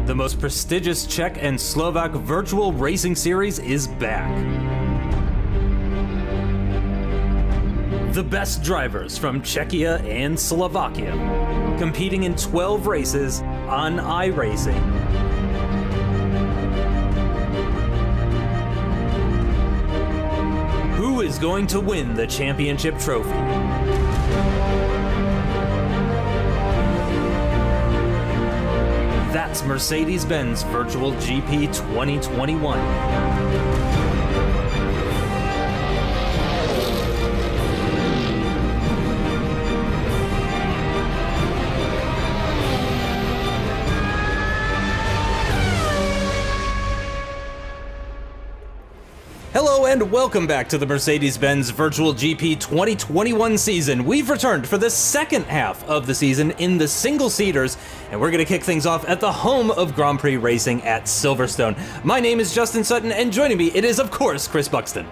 The most prestigious Czech and Slovak virtual racing series is back. The best drivers from Czechia and Slovakia, competing in 12 races on iRacing. Who is going to win the championship trophy? That's Mercedes-Benz Virtual GP 2021. Hello and welcome back to the Mercedes-Benz Virtual GP 2021 season. We've returned for the second half of the season in the single-seaters, and we're going to kick things off at the home of Grand Prix racing at Silverstone. My name is Justin Sutton, and joining me, it is, of course, Chris Buxton.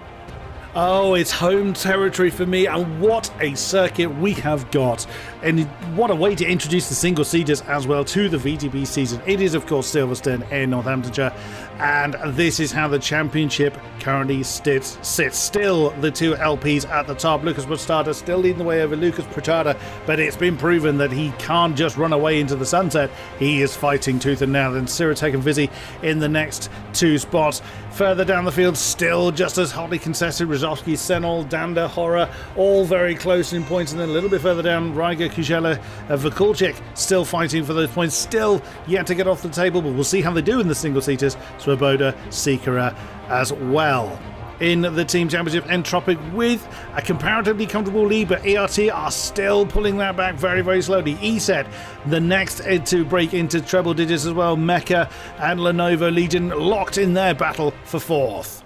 Oh, it's home territory for me, and what a circuit we have got. And what a way to introduce the single-seaters as well to the VTB season. It is, of course, Silverstone in Northamptonshire, and this is how the championship currently sits. Still the two LPs at the top. Lucas Buxton still leading the way over Lucas Pritchard, but it's been proven that he can't just run away into the sunset. He is fighting tooth and nail, and Sirotek and Vizzy in the next two spots. Further down the field, still just as hotly contested, Rzowski, Senol, Danda, Horror, all very close in points, and then a little bit further down, Ryger, Kujela, Vakulchik still fighting for those points, still yet to get off the table, but we'll see how they do in the single-seaters. Swoboda, Sikora as well. In the Team Championship, Entropic with a comparatively comfortable lead, but ERT are still pulling that back very, very slowly. ESET, the next to break into treble digits as well. Mecha and Lenovo Legion locked in their battle for fourth.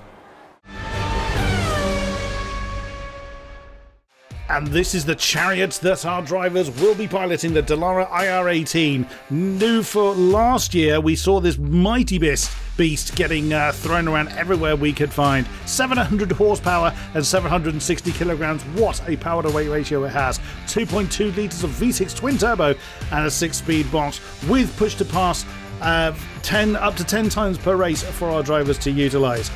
And this is the chariot that our drivers will be piloting, the Dallara IR18. New for last year, we saw this mighty beast getting thrown around everywhere we could find. 700 horsepower and 760 kilograms. What a power to weight ratio it has. 2.2 litres of V6 twin turbo and a 6-speed box with push to pass up to 10 times per race for our drivers to utilise.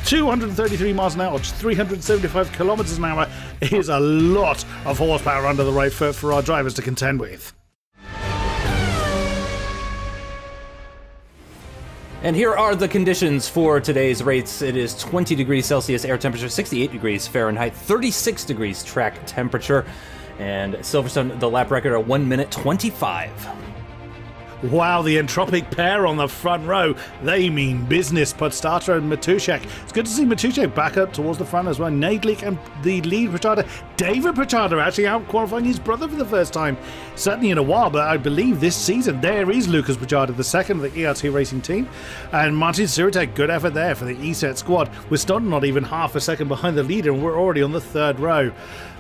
233 miles an hour, 375 kilometers an hour is a lot of horsepower under the right foot for our drivers to contend with. And here are the conditions for today's race. It is 20 degrees Celsius air temperature, 68 degrees Fahrenheit, 36 degrees track temperature, and Silverstone, the lap record, are 1 minute 25. Wow, the Entropic pair on the front row, they mean business. Podstata and Matuszek. It's good to see Matuszek back up towards the front as well. Nadlik and the lead Pritchard. David Pritchard actually out qualifying his brother for the first time, certainly in a while, but I believe this season. There is Lucas Pritchard, the second of the ERT racing team. And Martin Sirotek, good effort there for the ESET squad. We're still not even half a second behind the leader, and we're already on the third row.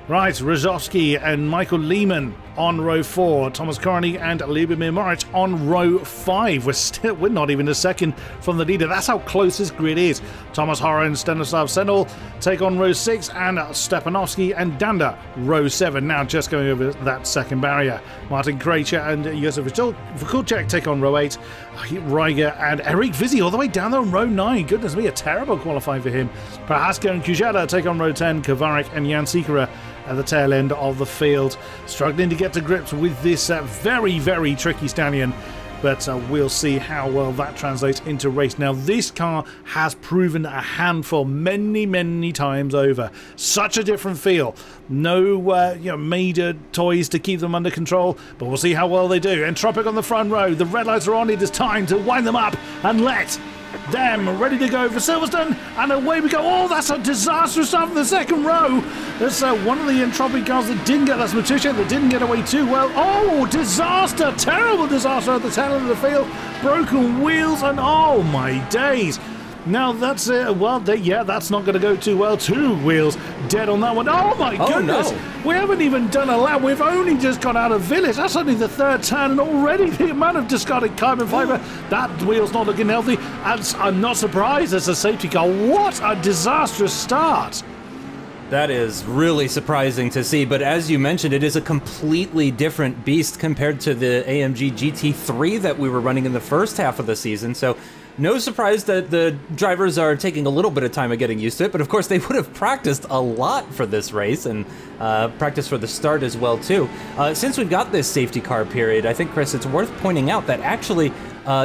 Right, Rzowski and Michael Lehman on row 4, Thomas Korny and Lubomir Moritz on row 5. We're not even a second from the leader. That's how close this grid is. Thomas Horror and Stanislav Senol take on row 6, and Stepanovsky and Danda row 7. Now just going over that second barrier. Martin Krejci and Josef Vakulchik take on row 8. Ryger and Eric Vizzy all the way down there on row 9. Goodness me, a terrible qualifying for him. Prohaska and Kujada take on row 10. Kovarik and Jan Sikora at the tail end of the field, struggling to get to grips with this very, very tricky stallion, but we'll see how well that translates into race. Now, this car has proven a handful many, many times over. Such a different feel. No major toys to keep them under control, but we'll see how well they do. Entropic on the front row. The red lights are on. It is time to wind them up and let them ready to go for Silverstone, and away we go. Oh, that's a disastrous start from the second row. That's one of the Entropic cars that didn't get, that's Matuszek, that didn't get away too well. Oh, disaster, terrible disaster at the tail end of the field. Broken wheels, and oh my days. Now that's well, that's not going to go too well. 2 wheels dead on that one. Oh my goodness! No. We haven't even done a lap. We've only just got out of Village. That's only the third turn, and already the amount of discarded carbon fibre. That wheel's not looking healthy. And I'm not surprised. It's a safety car. What a disastrous start! That is really surprising to see, but as you mentioned, it is a completely different beast compared to the AMG GT3 that we were running in the first half of the season, so no surprise that the drivers are taking a little bit of time of getting used to it, but of course they would have practiced a lot for this race, and practiced for the start as well too. Since we've got this safety car period, I think, Chris, it's worth pointing out that actually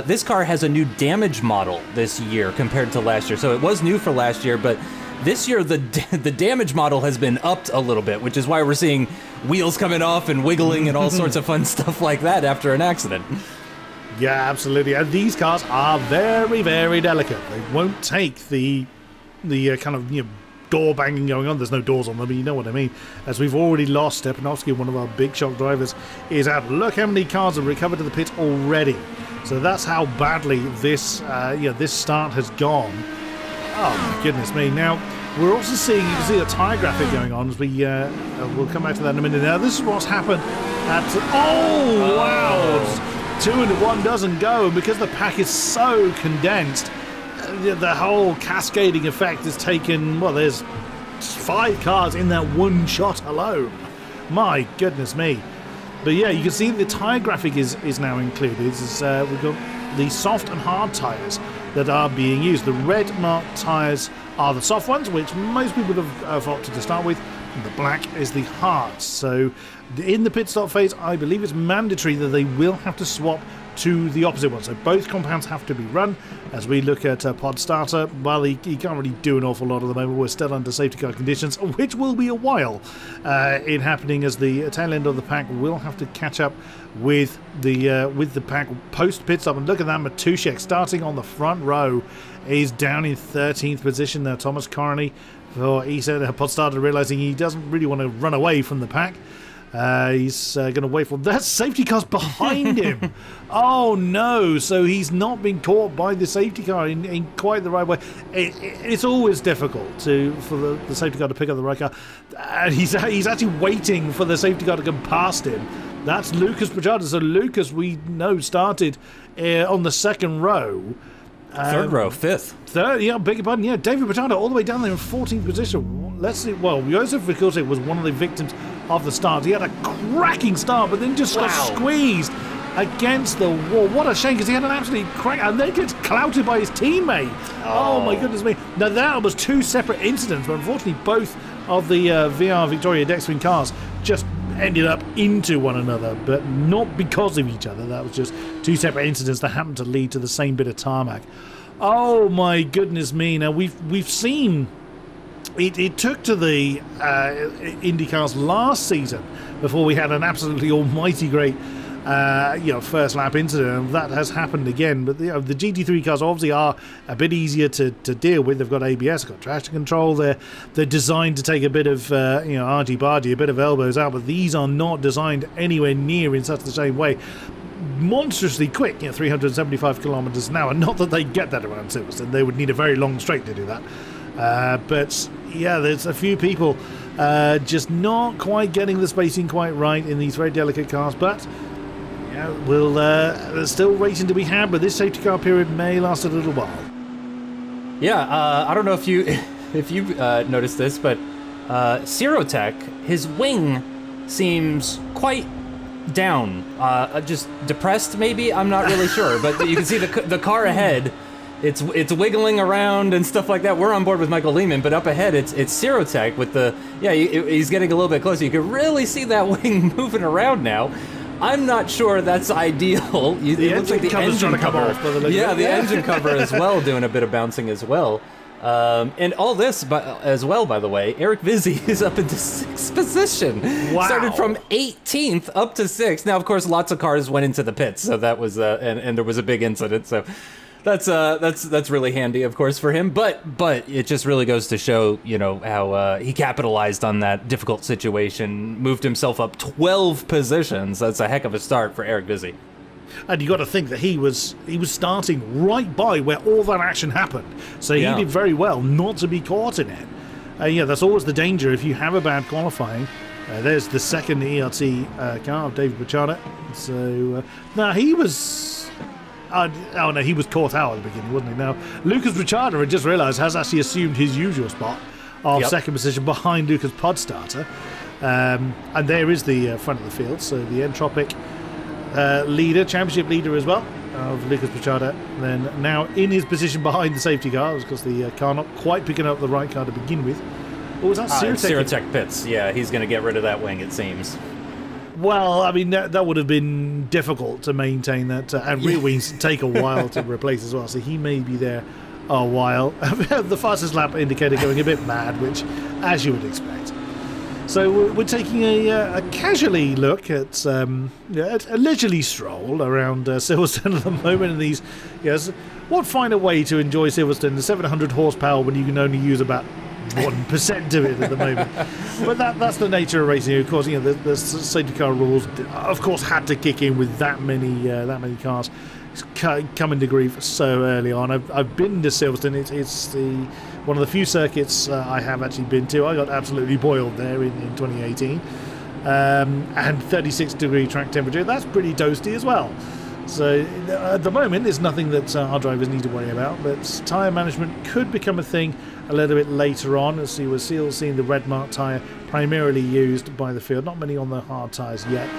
this car has a new damage model this year compared to last year, so it was new for last year, but this year, the damage model has been upped a little bit, which is why we're seeing wheels coming off and wiggling and all sorts of fun stuff like that after an accident. Yeah, absolutely. And these cars are very, very delicate. They won't take the kind of door banging going on. There's no doors on them, but you know what I mean. As we've already lost Stepanovsky, one of our big shock drivers, is out. Look how many cars have recovered to the pit already. So that's how badly this this start has gone. Oh my goodness me. Now, we're also seeing, you can see a tyre graphic going on as we'll come back to that in a minute. Now, this is what's happened at, oh wow, 2 into 1 doesn't go, and because the pack is so condensed, the whole cascading effect has taken, well, there's 5 cars in that one shot alone. My goodness me. But yeah, you can see the tyre graphic is now included. We've got the soft and hard tyres that are being used. The red marked tyres are the soft ones, which most people have opted to start with, and the black is the hard. So in the pit stop phase, I believe it's mandatory that they will have to swap to the opposite one. So both compounds have to be run. As we look at pod starter, well, he can't really do an awful lot at the moment. We're still under safety car conditions, which will be a while in happening, as the tail end of the pack will have to catch up with the pack post pit stop. And look at that, Matuszek starting on the front row is down in 13th position there. Thomas Corney, he said pod starter, realizing he doesn't really want to run away from the pack. He's going to wait for that safety car's behind him. Oh no, so he's not been caught by the safety car in quite the right way. It's always difficult for the safety car to pick up the right car, and he's actually waiting for the safety car to come past him. That's Lucas Pachada. So Lucas, we know, started on the second row. Third row, 5th. Third, yeah, beg your pardon. Yeah, David Pachada all the way down there in 14th position. Let's see. Well, Josef Vikulczyk was one of the victims of the start. He had a cracking start, but then just got squeezed against the wall. What a shame, because he had an absolute crack, and then gets clouted by his teammate. Oh my goodness me. Now, that was 2 separate incidents, but unfortunately both of the VR Victoria Dexwin cars just ended up into one another, but not because of each other. That was just 2 separate incidents that happened to lead to the same bit of tarmac. Oh my goodness me. Now, we've seen it took to the IndyCars last season before we had an absolutely almighty great first lap incident, and that has happened again. But the GT3 cars obviously are a bit easier to deal with. They've got ABS, got traction control. They're designed to take a bit of argy-bargy, a bit of elbows out, but these are not designed anywhere near in such the same way. Monstrously quick, 375 kilometers an hour. Not that they get that around Silverstone. They would need a very long straight to do that. But yeah, there's a few people just not quite getting the spacing quite right in these very delicate cars. But yeah, there's still racing to be had, but this safety car period may last a little while. Yeah, I don't know if you noticed this, but Sirotech, his wing seems quite down, just depressed maybe. I'm not really sure, but you can see the car ahead. It's wiggling around and stuff like that. We're on board with Michael Lehman, but up ahead it's Sirotech with he's getting a little bit closer. You can really see that wing moving around now. I'm not sure that's ideal. It looks like the engine cover. The engine cover as well, doing a bit of bouncing as well. And all this as well, by the way, Eric Vizzi is up into 6th position. Wow. Started from 18th up to 6th. Now, of course, lots of cars went into the pits, so that was and there was a big incident. So that's really handy, of course, for him. But it just really goes to show, how he capitalized on that difficult situation, moved himself up 12 positions. That's a heck of a start for Eric Vizzi. And you got to think that he was starting right by where all that action happened. So he did very well not to be caught in it. That's always the danger if you have a bad qualifying. There's the second ERT car of David Pachada. So now he was. He was caught out at the beginning, wasn't he? Now Lucas Pachada, I just realised, has actually assumed his usual spot of second position behind Lucas Podstarter. And there is the front of the field, so the Entropic leader, championship leader as well, of Lucas Podstarter, then now in his position behind the safety car, because the car not quite picking up the right car to begin with. What was that? Sirotech pits. Yeah, he's going to get rid of that wing, it seems. Well, I mean, that would have been difficult to maintain that, and rear wings take a while to replace as well, so he may be there a while. The fastest lap indicator going a bit mad, which, as you would expect. So we're taking a casually look at a leisurely stroll around Silverstone at the moment. In these, yes, what finer way to enjoy Silverstone? The 700 horsepower when you can only use about 1% of it at the moment. But that's the nature of racing. Of course, the safety car rules, of course, had to kick in with that many cars coming to grief so early on. I've been to Silverstone. It's one of the few circuits I have actually been to. I got absolutely boiled there in 2018. And 36-degree track temperature. That's pretty toasty as well. So at the moment, there's nothing that our drivers need to worry about. But tyre management could become a thing a little bit later on. As we're still seeing the red mark tyre primarily used by the field. Not many on the hard tyres yet.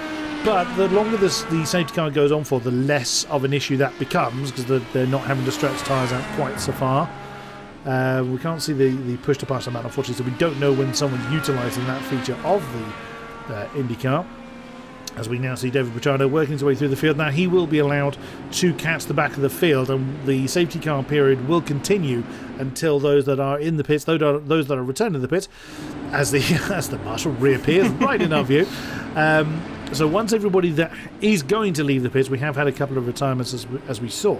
But the longer the safety car goes on for, the less of an issue that becomes, because they're not having to stretch tyres out quite so far. We can't see the push-to-pass amount, unfortunately, so we don't know when someone's utilising that feature of the IndyCar. As we now see David Bricciardo working his way through the field. Now he will be allowed to catch the back of the field, and the safety car period will continue until those that are in the pits, those that are returning to the pits, as the marshal reappears right in our view. So once everybody that is going to leave the pits, we have had a couple of retirements as we saw.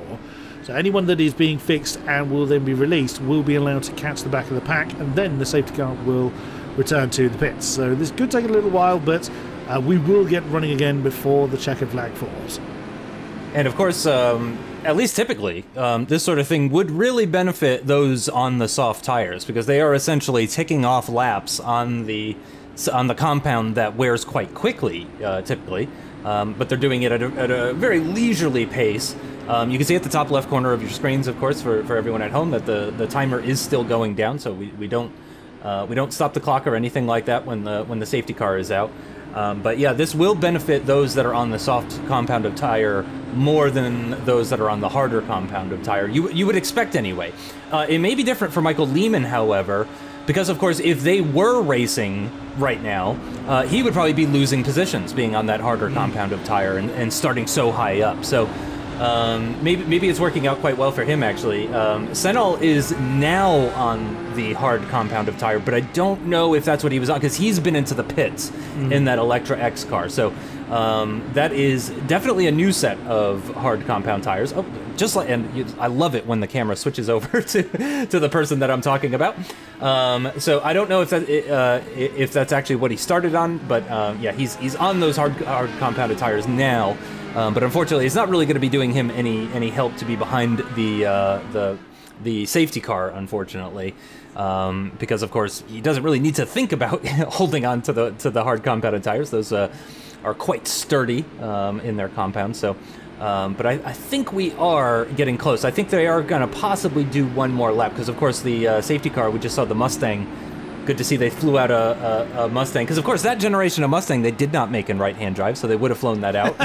So anyone that is being fixed and will then be released will be allowed to catch the back of the pack, and then the safety car will return to the pits. So this could take a little while, but we will get running again before the checkered flag falls. And of course, at least typically, this sort of thing would really benefit those on the soft tires, because they are essentially ticking off laps on the compound that wears quite quickly, typically, but they're doing it at a very leisurely pace. You can see at the top left corner of your screens, of course, for everyone at home, that the timer is still going down, so we don't stop the clock or anything like that when the safety car is out. But yeah, this will benefit those that are on the soft compound of tire more than those that are on the harder compound of tire. You would expect anyway. It may be different for Michael Lehman, however, because of course if they were racing right now, he would probably be losing positions being on that harder compound of tire and starting so high up. So maybe it's working out quite well for him, actually. Senol is now on the hard compound of tire, but I don't know if that's what he was on, because he's been into the pits in that Electra X car. So that is definitely a new set of hard compound tires. Oh, just like, and I love it when the camera switches over to the person that I'm talking about. So I don't know if that's actually what he started on, but yeah, he's on those hard compounded tires now. But unfortunately, it's not really going to be doing him any help to be behind the safety car, unfortunately, because of course he doesn't really need to think about holding on to the hard compounded tires. Those are quite sturdy in their compound. So, but I think we are getting close. I think they are going to possibly do one more lap, because of course the safety car, we just saw the Mustang. Good to see they flew out a Mustang, because of course that generation of Mustang they did not make in right-hand drive, so they would have flown that out.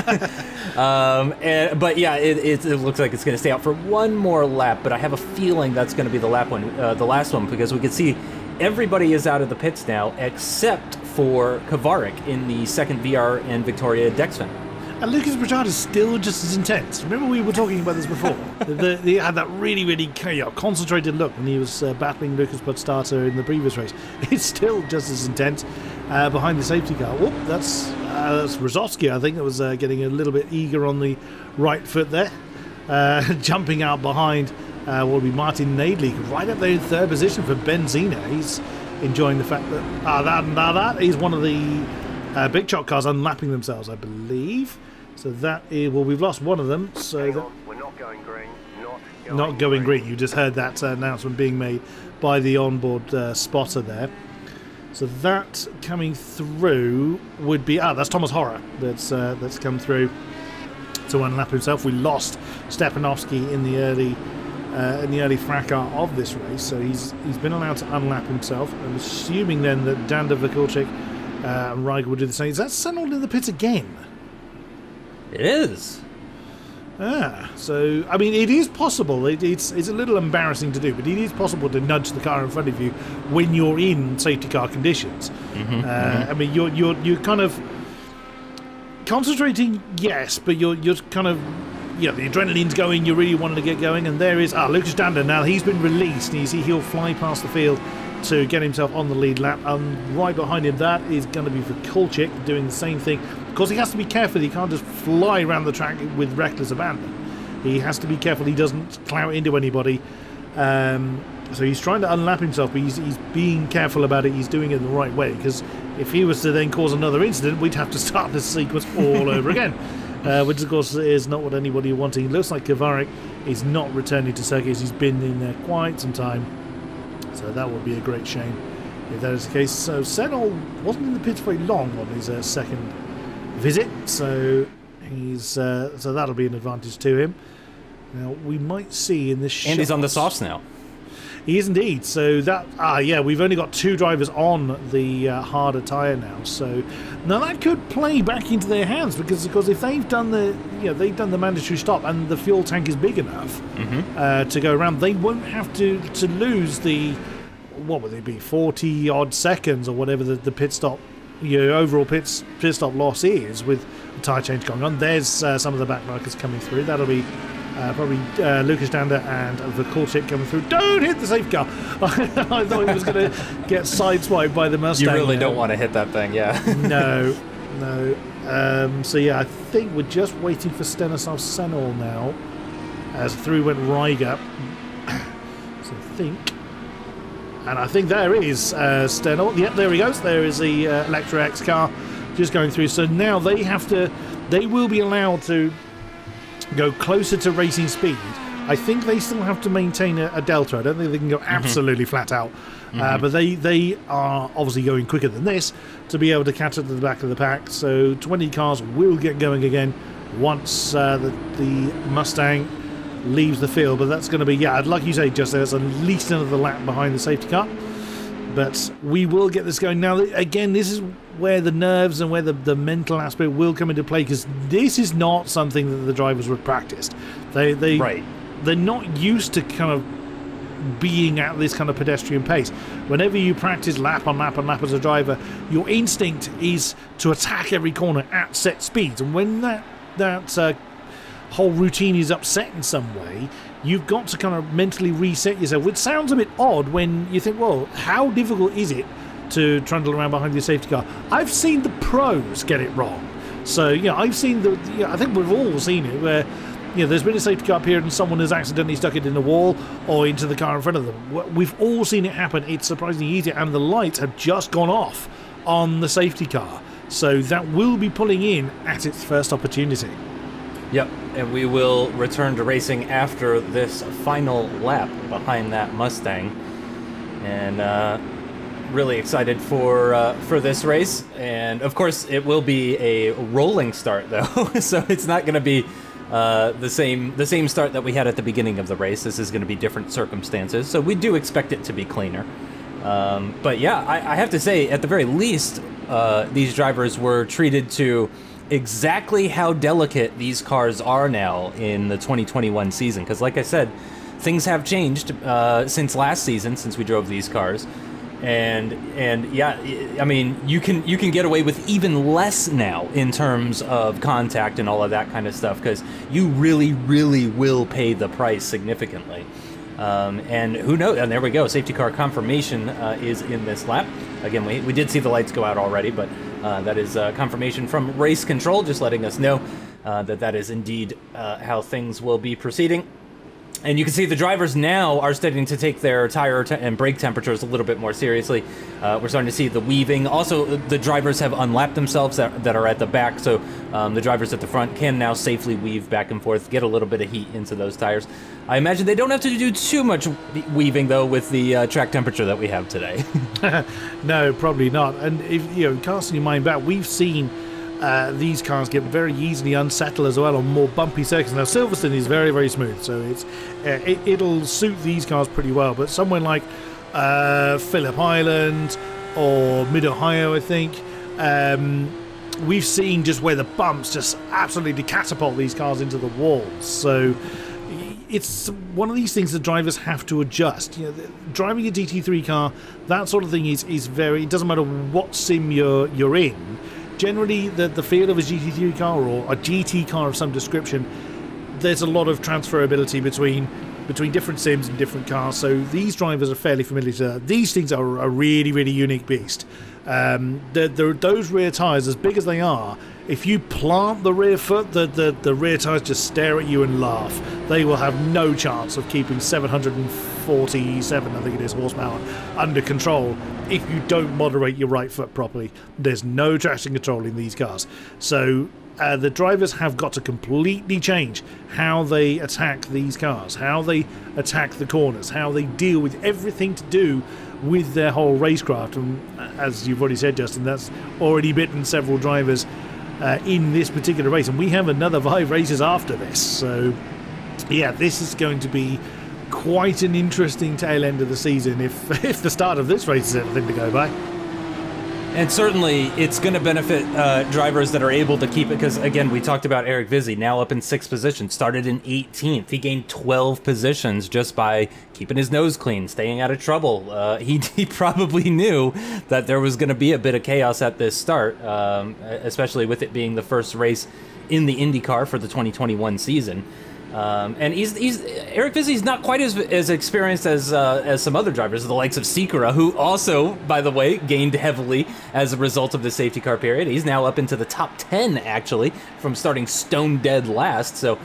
But yeah, it looks like it's going to stay out for one more lap, but I have a feeling that's going to be the last one, because we can see everybody is out of the pits now except for Kovarik in the second VR and Victoria Dexfin. And Lucas Bricciardo is still just as intense. Remember we were talking about this before? He had that really concentrated look when he was battling Lucas Podstarter in the previous race. It's still just as intense behind the safety car. Whoop, that's Rosowski, I think, that was getting a little bit eager on the right foot there. Jumping out behind will be Martin Nadley, right up there in third position for Benzina. He's enjoying the fact that he's one of the big shot cars unlapping themselves, I believe. So that is, well, we've lost one of them. So we're not going green. Not going green. You just heard that announcement being made by the onboard spotter there. So that coming through would be that's Thomas Horror that's come through to unlap himself. We lost Stepanovsky in the early in the early fracas of this race, so he's been allowed to unlap himself. I'm assuming then that Danda, Vakulchik and Riger will do the same. Is that Senol in the pits again? It is. So, I mean, it is possible. It's a little embarrassing to do, but it is possible to nudge the car in front of you when you're in safety car conditions. I mean, you're kind of concentrating, yes, but you're kind of, the adrenaline's going, you're really wanting to get going, and there is Lucas Danda. Now he's been released, and you see he'll fly past the field to get himself on the lead lap, and right behind him that is going to be for Vakulchik doing the same thing. Of course, he has to be careful. He can't just fly around the track with reckless abandon. He has to be careful he doesn't clout into anybody. So he's trying to unlap himself, but he's being careful about it. He's doing it the right way, because if he was to then cause another incident, we'd have to start this sequence all over again, which of course is not what anybody wanting. It looks like Kovarik is not returning to circuits. He's been in there quite some time, so that would be a great shame if that is the case. So Senol wasn't in the pits very long on his second visit, so he's so that'll be an advantage to him. Now we might see in this, and he's on the softs now. He is indeed. So that we've only got 2 drivers on the harder tyre now. So now that could play back into their hands, because if they've done the mandatory stop and the fuel tank is big enough to go around, they won't have to lose the, what would it be, 40 odd seconds or whatever the pit stop, overall pit stop loss is with the tyre change going on. There's some of the backmarkers coming through. That'll be probably Lucas Danda and Vakulchik coming through. Don't hit the safe car! I thought he was going to get sideswiped by the Mustang. You really don't want to hit that thing, yeah. No. So yeah, I think we're just waiting for Stanislav Senol now, as through went Riger. So I think there is Stenol. Yep, there he goes. There is the Electra X car just going through. So now they will be allowed to go closer to racing speed. I think they still have to maintain a delta. I don't think they can go absolutely flat out. But they are obviously going quicker than this to be able to catch up to the back of the pack. So 20 cars will get going again once the Mustang leaves the field. But that's going to be, like you say, just there's at least another lap behind the safety car. But we will get this going. Now, again, this is where the nerves and where the mental aspect will come into play, because this is not something that the drivers would practice. They're not used to kind of being at this kind of pedestrian pace. Whenever you practice lap on lap on lap as a driver, your instinct is to attack every corner at set speeds. And when that whole routine is upset in some way, you've got to kind of mentally reset yourself, which sounds a bit odd when you think, well, how difficult is it to trundle around behind your safety car? I've seen the pros get it wrong. So, I've seen I think we've all seen it, where, there's been a safety car period and someone has accidentally stuck it in the wall or into the car in front of them. We've all seen it happen. It's surprisingly easy, and the lights have just gone off on the safety car. So that will be pulling in at its first opportunity. Yep, and we will return to racing after this final lap behind that Mustang. And really excited for this race. And of course, it will be a rolling start, though, so it's not going to be the same start that we had at the beginning of the race. This is going to be different circumstances, so we do expect it to be cleaner. But yeah, I have to say, at the very least, these drivers were treated to exactly how delicate these cars are now in the 2021 season, because like I said, things have changed since last season, since we drove these cars, and yeah, I mean, you can get away with even less now in terms of contact and all of that kind of stuff, because you really will pay the price significantly. And who knows, and there we go, safety car confirmation is in this lap. Again, we did see the lights go out already, but that is confirmation from race control, just letting us know that is indeed how things will be proceeding. And you can see the drivers now are starting to take their tire and brake temperatures a little bit more seriously. We're starting to see the weaving. Also, the drivers have unlapped themselves that are at the back, so the drivers at the front can now safely weave back and forth, get a little bit of heat into those tires. I imagine they don't have to do too much weaving, though, with the track temperature that we have today. No, probably not. And if casting your mind back, we've seen these cars get very easily unsettled as well on more bumpy circuits. Now Silverstone is very, very smooth, so it'll suit these cars pretty well. But somewhere like Phillip Island or Mid-Ohio, I think, we've seen just where the bumps just absolutely catapult these cars into the walls. So it's one of these things that drivers have to adjust. You know, driving a GT3 car, that sort of thing is very. It doesn't matter what sim you're in. Generally, the feel of a GT3 car or a GT car of some description, there's a lot of transferability between different sims and different cars. So these drivers are fairly familiar to that. These things are a really, really unique beast. Those rear tyres, as big as they are, if you plant the rear foot, the rear tyres just stare at you and laugh. They will have no chance of keeping 747, I think it is, horsepower under control if you don't moderate your right foot properly. There's no traction control in these cars. So the drivers have got to completely change how they attack these cars, how they attack the corners, how they deal with everything to do with their whole racecraft. And as you've already said, Justin, that's already bitten several drivers in this particular race, and we have another 5 races after this. So yeah, this is going to be quite an interesting tail end of the season if the start of this race is anything to go by. And certainly it's going to benefit drivers that are able to keep it, because again, we talked about Eric Vizzi, now up in 6th position, started in 18th. He gained 12 positions just by keeping his nose clean, staying out of trouble. He probably knew that there was going to be a bit of chaos at this start, especially with it being the first race in the IndyCar for the 2021 season. And Eric Vizzi's not quite as experienced as some other drivers, the likes of Sikora, who also, by the way, gained heavily as a result of the safety car period. He's now up into the top 10, actually, from starting stone dead last. So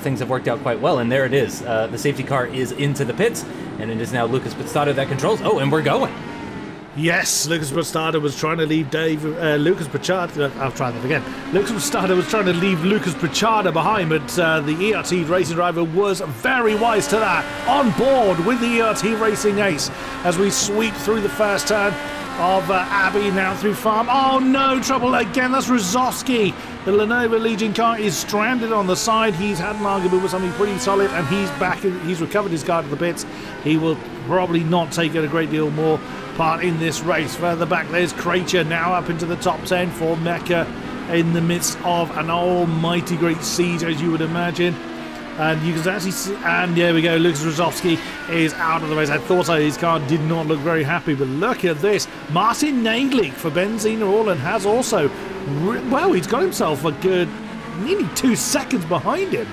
things have worked out quite well. And there it is. The safety car is into the pits, and it is now Lucas Pizzata that controls. Oh, and we're going. Yes, Lucas Pizzata was trying to leave Lucas Pizzata. I'll try that again. Lucas Pizzata was trying to leave Lucas Pizzata behind, but the ERT racing driver was very wise to that. On board with the ERT racing ace as we sweep through the first turn of Abbey, now through Farm. Oh no, trouble again. That's Rozovsky. The Lenovo Legion car is stranded on the side. He's had an argument with something pretty solid, and he's back. He's recovered his car to the pits. He will probably not take it a great deal more part in this race. Further back, there's Krejci, now up into the top 10 for Mecca, in the midst of an almighty great siege, as you would imagine. And you can actually see, and there we go, Lucas Rozovsky is out of the race. I thought so, his car did not look very happy, but look at this. Martin Neidlich for Benzina Orland has also, well, he's got himself a good nearly 2 seconds behind him.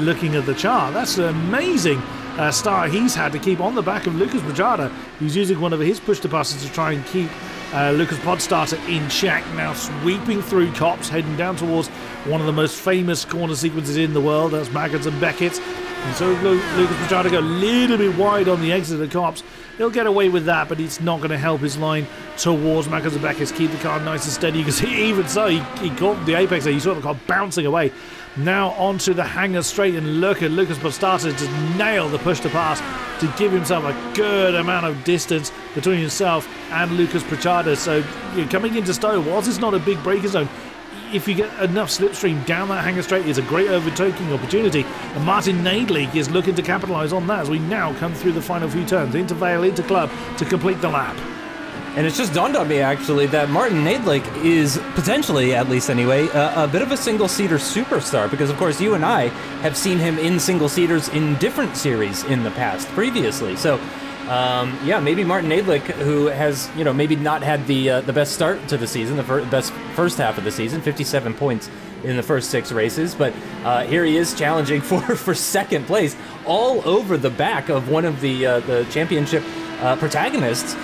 Looking at the chart, that's an amazing start he's had to keep on the back of Lucas Pizzata, who's using one of his push to passes to try and keep Lucas Podstarter in check. Now sweeping through Copse, heading down towards one of the most famous corner sequences in the world. That's Maggotts and Beckett. And so Lucas Pizzata go a little bit wide on the exit of Copse. He'll get away with that, but it's not going to help his line towards Maggotts and Beckett. Keep the car nice and steady, because even so, he caught the apex there. You saw the car bouncing away. Now onto the hangar straight, and look at Lucas Podstarter to nail the push to pass to give himself a good amount of distance between himself and Lucas Pizzata. So coming into Stowe, whilst it's not a big braking zone, if you get enough slipstream down that hangar straight, it's a great overtaking opportunity. And Martin Neidlich is looking to capitalise on that as we now come through the final few turns into Vale, into Club to complete the lap. And it's just dawned on me, actually, that Martin Neidlich is potentially, at least anyway, a bit of a single-seater superstar, because, of course, you and I have seen him in single-seaters in different series in the past, previously. So, yeah, maybe Martin Neidlich, who has, maybe not had the best start to the season, the best first half of the season, 57 points in the first 6 races, but here he is challenging for second place, all over the back of one of the championship protagonists.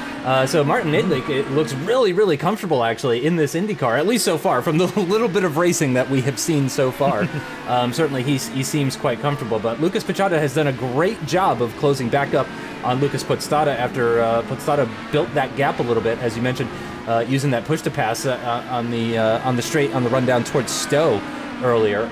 So Martin Neidlich, it looks really, really comfortable, actually, in this IndyCar, at least so far, from the little bit of racing that we have seen so far. Certainly, he seems quite comfortable, but Lucas Pizzata has done a great job of closing back up on Lucas Podstarter after Podstarter built that gap a little bit, as you mentioned, using that push to pass on the straight, on the run down towards Stowe. earlier.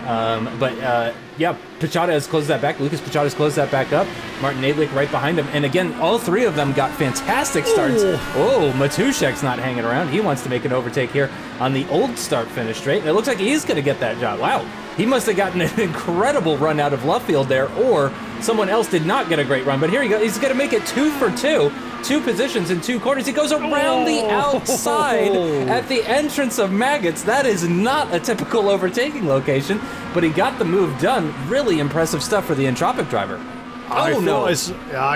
Yeah, Pichota has closed that back. Lucas Pichota has closed that back up. Martin Nadlik right behind him. And again, all three of them got fantastic starts. Ooh. Oh, Matuszek's not hanging around. He wants to make an overtake here on the old start-finish straight. And it looks like he's going to get that job. Wow. He must have gotten an incredible run out of left field there, or someone else did not get a great run. But here you go. He's going to make it 2 for 2. 2 positions in 2 corners. He goes around the outside at the entrance of Maggots. That is not a typical overtaking location, but he got the move done. Really impressive stuff for the Entropic driver. I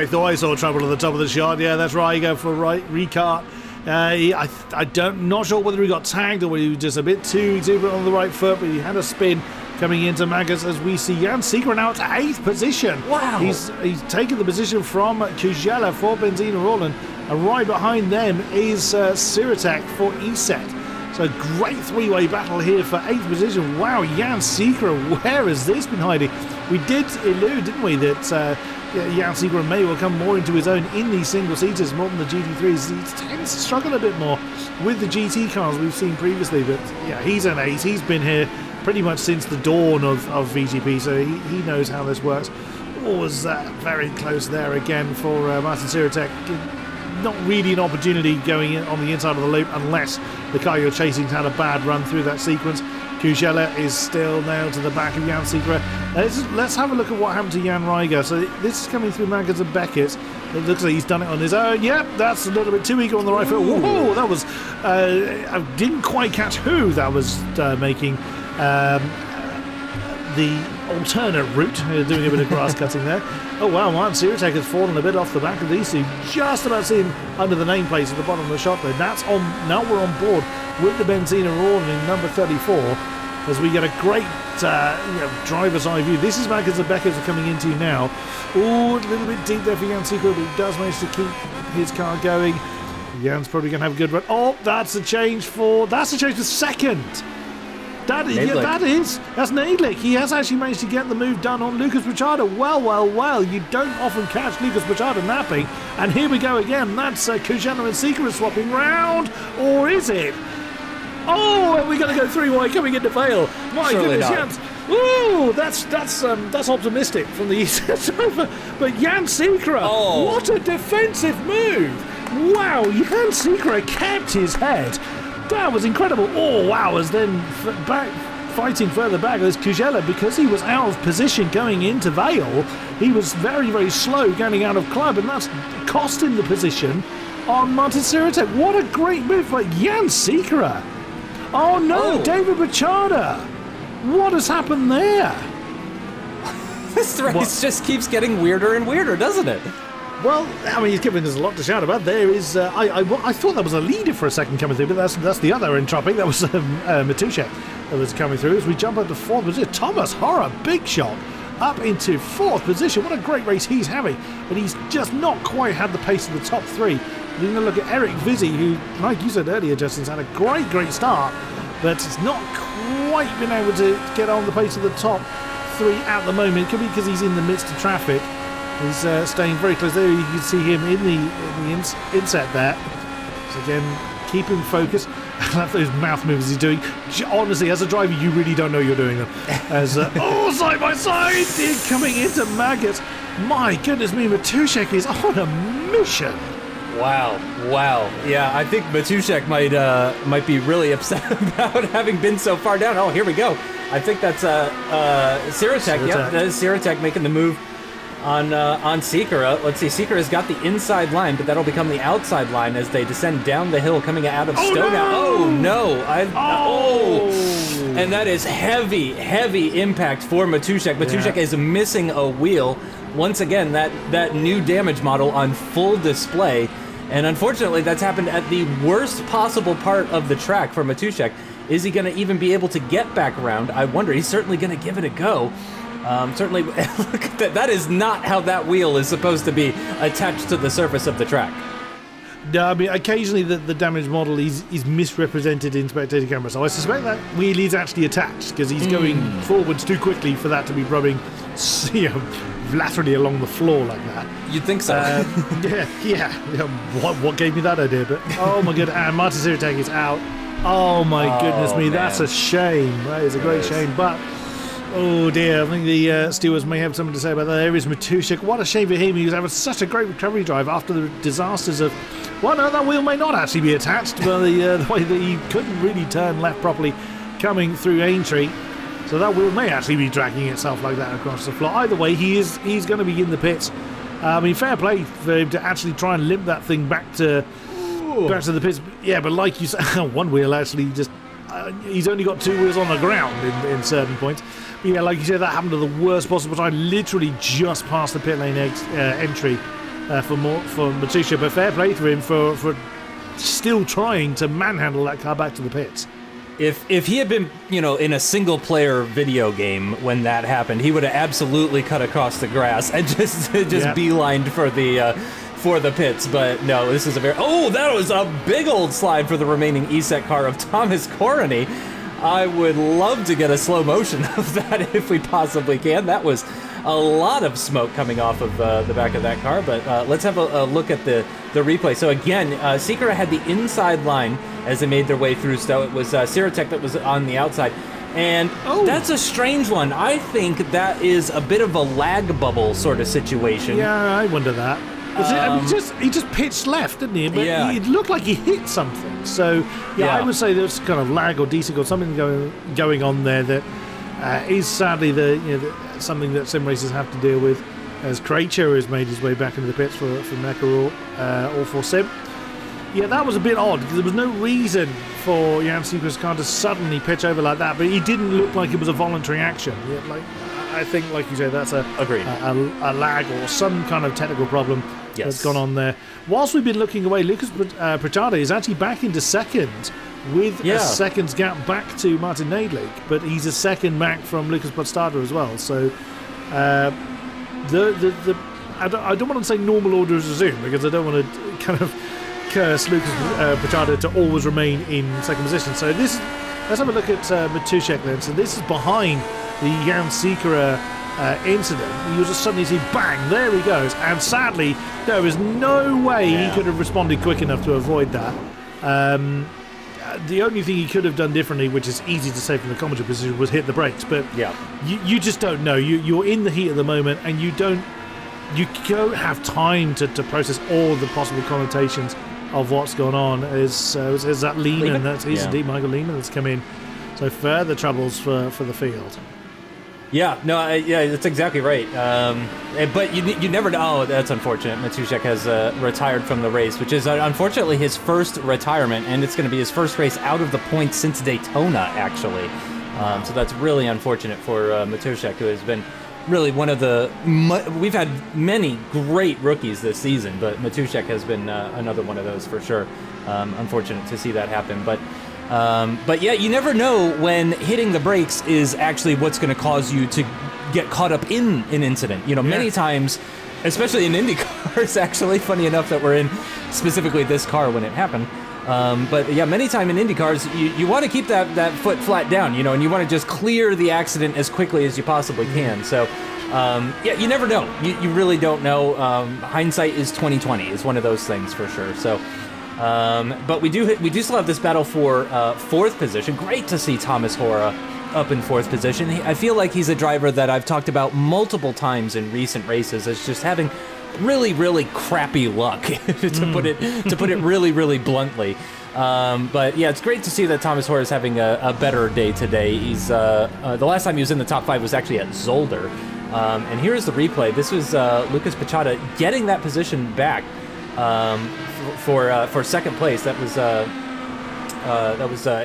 thought I saw trouble at the top of the shot. Yeah, that's right. You go for right recart. Not sure whether he got tagged or whether he was just a bit too exuberant on the right foot, but he had a spin coming into Maggots as we see Jan Seeker now to 8th position. Wow. He's taken the position from Kujala for Benzina Roland, and right behind them is Siratek for ESET. So great three-way battle here for 8th position. Wow, Jan Seeker, where has this been hiding? We did allude, didn't we, that Jan Seeker may well come more into his own in these single-seaters more than the GT3s. He tends to struggle a bit more with the GT cars we've seen previously, but yeah, he's an ace. He's been here pretty much since the dawn of VGP, so he knows how this works. Was very close there again for Martin Siratek. Not really an opportunity going in on the inside of the loop unless the car you're chasing had a bad run through that sequence. Kujela is still nailed to the back of Jan Seeker. Let's have a look at what happened to Jan Reiger. So this is coming through Maggots and Beckett. It looks like he's done it on his own. Yep, that's a little bit too eager on the right foot. Whoa, that was... I didn't quite catch who that was making the alternate route, doing a bit of grass cutting there. Oh wow, Martin Siratek has fallen a bit off the back of these two. Just about seeing under the nameplate at the bottom of the shot there. That's on. Now we're on board with the Benzina Roland in number 34 as we get a great driver's eye view. This is Maggots and Beckett are coming into now. Oh, a little bit deep there for Jan Seeker, but he does manage to keep his car going. Jan's probably going to have a good run. Oh, that's a change for second. That's Nadlik. He has actually managed to get the move done on Lucas Pichota. Well. You don't often catch Lucas Pichota napping. And here we go again. That's Kujana and Seeker swapping round. Or is it? Oh, we're going to go 3-wide coming into Vale. My Surely goodness, not. Jans. Ooh, that's optimistic from the East over. But Jan Seeker, what a defensive move. Wow, Jan Seeker kept his head. That was incredible. Oh, wow, as then fighting further back as Kujela, because he was out of position going into Vale, he was very, very slow getting out of club, and that's cost him the position on Martin Siratek. What a great move by Jan Seeker. Oh, no, David Pichota. What has happened there? This race just keeps getting weirder and weirder, doesn't it? Well, I mean, he's giving us a lot to shout about. There is, I thought that was a leader for a second coming through, but that's the other Entropic. That was Matuszek that was coming through. As we jump up to 4th position, Thomas Horror, big shot, up into 4th position. What a great race he's having, but he's just not quite had the pace of the top 3. You're going to look at Eric Vizzi, who, like you said earlier, Justin's had a great start, but it's not quite been able to get on the pace of the top 3 at the moment. It could be because he's in the midst of traffic. He's staying very close there. You can see him in the inset there. So again, keep him focused. I love those mouth moves he's doing. Honestly, as a driver, you really don't know you're doing them. As side by side, coming into Maggots. My goodness me, Matuszek is on a mission. Wow. Yeah, I think Matuszek might be really upset about having been so far down. Oh, here we go. I think that's Siratek. Yep, that is Siratek making the move on Seeker. Let's see, Seeker has got the inside line, but that'll become the outside line as they descend down the hill coming out of Stone. Oh no! And that is heavy impact for Matuszek. Matuszek is missing a wheel. Once again, that new damage model on full display. And unfortunately, that's happened at the worst possible part of the track for Matuszek. Is he going to even be able to get back around? I wonder. He's certainly going to give it a go. Certainly, look at that. That is not how that wheel is supposed to be attached to the surface of the track. No, I mean, occasionally the damage model is misrepresented in spectator camera, so I suspect that wheel is actually attached because he's going forwards too quickly for that to be rubbing, laterally along the floor like that. You'd think so. Yeah. What gave me that idea? But oh my god! And Martin Siratek is out. Oh my goodness me, man. that's a shame. That is a great shame, but oh dear, I think the stewards may have something to say about that. There is Matuszek. What a shame for him. He was having such a great recovery drive after the disasters of, well, no, that wheel may not actually be attached, but the way that he couldn't really turn left properly coming through Aintree. So that wheel may actually be dragging itself like that across the floor. Either way, he's going to be in the pits. I mean, fair play for him to actually try and limp that thing back to the pits. Yeah, but like you said, one wheel actually just... he's only got two wheels on the ground in certain points. But yeah, like you said, that happened at the worst possible time, literally just past the pit lane entry for Matuszek. But fair play to him for still trying to manhandle that car back to the pits. If he had been, you know, in a single-player video game when that happened, he would have absolutely cut across the grass and just beelined for the pits. But no, this is a very... Oh, that was a big old slide for the remaining ESET car of Thomas Corney. I would love to get a slow motion of that if we possibly can. That was a lot of smoke coming off of the back of that car, but let's have a look at the replay. So again, Secra had the inside line as they made their way through Stowe. It was Siratek that was on the outside, and that's a strange one. I think that is a bit of a lag bubble sort of situation. Yeah, I wonder that. I mean, he just pitched left, didn't he? But it looked like he hit something. So yeah, I would say there's kind of lag or desync or something going on there that is sadly something that sim racers have to deal with, as Krejcer has made his way back into the pits for Mecha or for Sim. Yeah, that was a bit odd because there was no reason for Jan Seacrest's car to suddenly pitch over like that, but he didn't look like it was a voluntary action. Yeah, I think, like you say, that's a lag or some kind of technical problem that's gone on there. Whilst we've been looking away, Lucas Pritchard is actually back into second with a second's gap back to Martin Nadlik, but he's a second back from Lucas Podstada as well. So I don't want to say normal order is resumed because I don't want to kind of curse Lucas Pritchard to always remain in second position. So let's have a look at Matuszek then. So this is behind the Jan Sikora incident. You just suddenly see, bang, there he goes. And sadly, there is no way he could have responded quick enough to avoid that. The only thing he could have done differently, which is easy to say from the commentary position, was hit the brakes. But you just don't know. You're in the heat of the moment, and you don't have time to process all the possible connotations of what's going on. Is that Lehman? That's indeed Michael Lehman that's come in. So further troubles for the field. Yeah, no, that's exactly right. But you never know. Oh, that's unfortunate. Matuszek has retired from the race, which is unfortunately his first retirement, and it's going to be his first race out of the points since Daytona, actually. So that's really unfortunate for Matuszek, who has been really one of the... We've had many great rookies this season, but Matuszek has been another one of those for sure. Unfortunate to see that happen, but yeah, you never know when hitting the brakes is actually what's going to cause you to get caught up in an incident. You know, many times, especially in Indy cars, actually, funny enough that we're in specifically this car when it happened. But yeah, many times in Indy cars, you want to keep that foot flat down, you know, and you want to just clear the accident as quickly as you possibly can. So, yeah, you never know. You really don't know. Hindsight is 20/20 is one of those things for sure. So. But we do still have this battle for fourth position. Great to see Thomas Hora up in fourth position. I feel like he's a driver that I've talked about multiple times in recent races as just having really, really crappy luck, to put it really, really bluntly. But yeah, it's great to see that Thomas Hora is having a better day today. He's the last time he was in the top 5 was actually at Zolder, and here is the replay. This was Lucas Pachada getting that position back. For second place. That was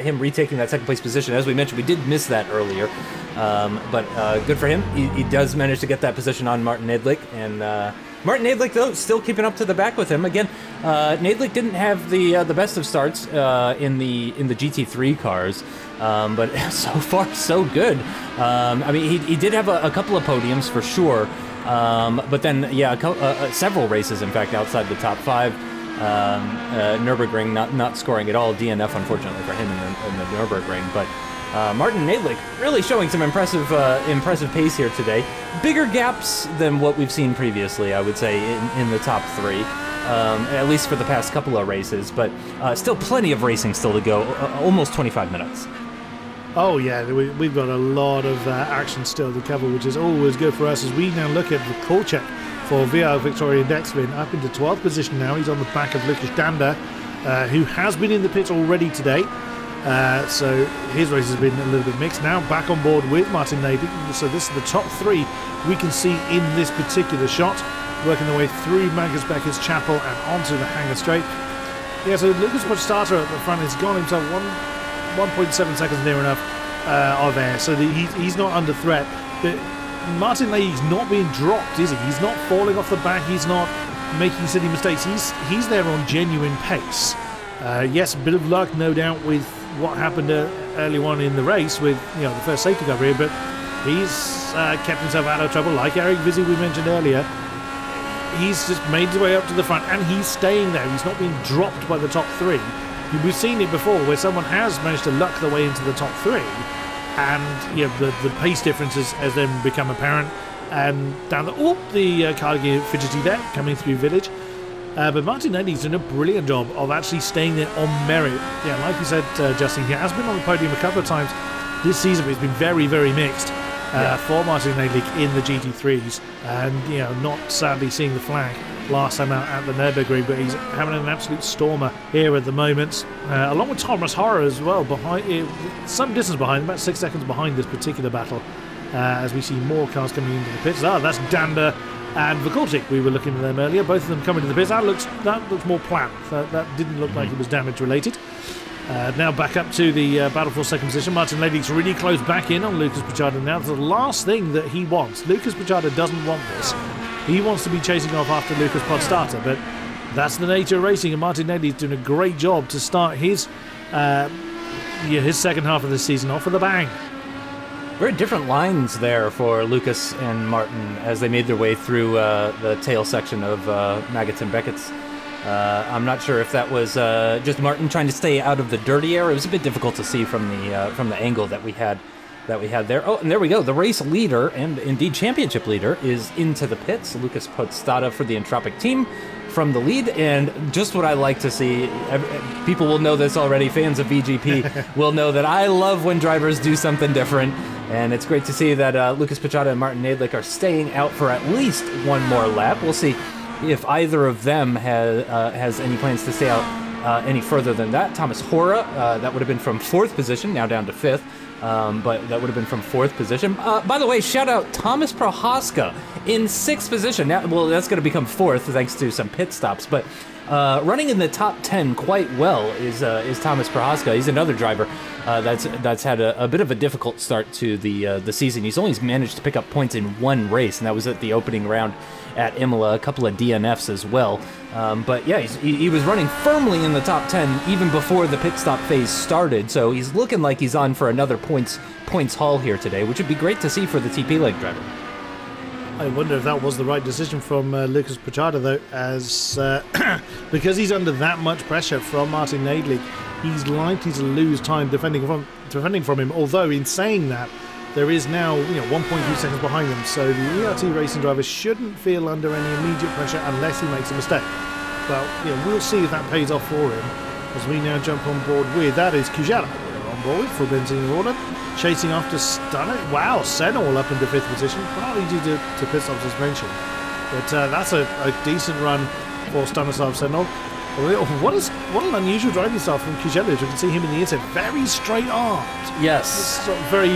him retaking that second place position. As we mentioned, we did miss that earlier, but good for him. He does manage to get that position on Martin Nadlik, and Martin Nadlik, though, still keeping up to the back with him. Again, Nadlik didn't have the best of starts in the GT3 cars, but so far so good. I mean, he did have a couple of podiums for sure. But then, yeah, several races, in fact, outside the top 5. Nürburgring not scoring at all. DNF, unfortunately, for him in the Nürburgring. But Martin Nadlik really showing some impressive pace here today. Bigger gaps than what we've seen previously, I would say, in the top 3. at least for the past couple of races, but still plenty of racing still to go, almost 25 minutes. Oh yeah, we've got a lot of action still to cover, which is always good for us as we now look at the call check for VR Victoria Dexvin up into 12th position now. He's on the back of Lucas Dander, who has been in the pits already today. So his race has been a little bit mixed. Now back on board with Martin Nadek. So this is the top three we can see in this particular shot, working their way through Magnus Becker's Chapel and onto the Hangar Straight. Yeah, so Lucas Podstata at the front has gone himself 1.7 seconds near enough of air, so he's not under threat. But Martin Nadek's not being dropped, is he? He's not falling off the back. He's not making silly mistakes. He's there on genuine pace. Yes, a bit of luck, no doubt, with what happened early on in the race with the first safety car here, but he's kept himself out of trouble. Like Eric Vizzi we mentioned earlier, he's just made his way up to the front and he's staying there. He's not being dropped by the top three. We've seen it before where someone has managed to luck their way into the top three, and the pace differences has then become apparent. And down the car gear fidgety there coming through Village. But Martin Nadek's done a brilliant job of actually staying there on merit. Yeah, like you said, Justin, he has been on the podium a couple of times this season, but it's been very, very mixed for Martin Nadek in the GT3s. And, not sadly seeing the flag last time out at the Nürburgring, but he's having an absolute stormer here at the moment. Along with Thomas Horror as well, behind some distance behind, about 6 seconds behind this particular battle, as we see more cars coming into the pits. That's Dander and Vukultic. We were looking at them earlier, both of them coming to the pits. That looks more planned. That didn't look like it was damage related. Now back up to the battle for second position. Martin Nadek's really close back in on Lucas Pichada now. It's the last thing that he wants. Lucas Pichada doesn't want this. He wants to be chasing off after Lucas Podstata, but that's the nature of racing, and Martin Nadek's doing a great job to start his second half of the season off with a bang. Very different lines there for Lucas and Martin as they made their way through the tail section of Maggots and Beckett's. I'm not sure if that was just Martin trying to stay out of the dirty air. It was a bit difficult to see from the angle that we had there. Oh, and there we go. The race leader and indeed championship leader is into the pits. Lucas Podstata for the Entropic team from the lead, and just what I like to see. People will know this already. Fans of VGP will know that I love when drivers do something different, and it's great to see that Lucas Pichada and Martin Nadek are staying out for at least one more lap. We'll see if either of them has any plans to stay out any further than that. Thomas Hora, that would have been from 4th position, now down to 5th. But that would have been from 4th position. By the way, shout out Thomas Prohaska in 6th position. Now, well, that's going to become 4th thanks to some pit stops. But running in the top 10 quite well is Thomas Prohaska. He's another driver that's had a bit of a difficult start to the season. He's only managed to pick up points in one race, and that was at the opening round at Imola, a couple of DNFs as well. But yeah, he was running firmly in the top 10 even before the pit stop phase started, so he's looking like he's on for another points haul here today, which would be great to see for the TP leg driver. I wonder if that was the right decision from Lucas Pichada, though, as because he's under that much pressure from Martin Nadek, he's likely to lose time defending from him. Although in saying that, there is now 1.2 seconds behind him, so the ERT racing driver shouldn't feel under any immediate pressure unless he makes a mistake. Well, we'll see if that pays off for him as we now jump on board with, that is Kujala. We're on board for benzene order, chasing after Stunner. Wow, Senol up into 5th position, partly due to pit stop suspension. But that's a decent run for Stanislav Senol. What an unusual driving style from Kujala. You can see him in the inside, very straight armed. Yes. Sort of very,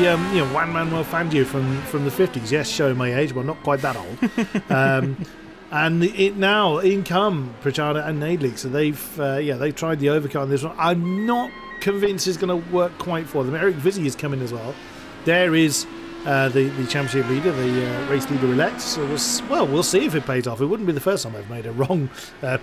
Juan Manuel Fangio from the 50s. Yes, showing my age, but not quite that old. And now in come Pichada and Nadek. So they've tried the overcut on this one. I'm not convinced it's going to work quite for them. Eric Vizzi is coming as well. There is the championship leader, the race leader elect. So we'll see if it pays off. It wouldn't be the first time I've made a wrong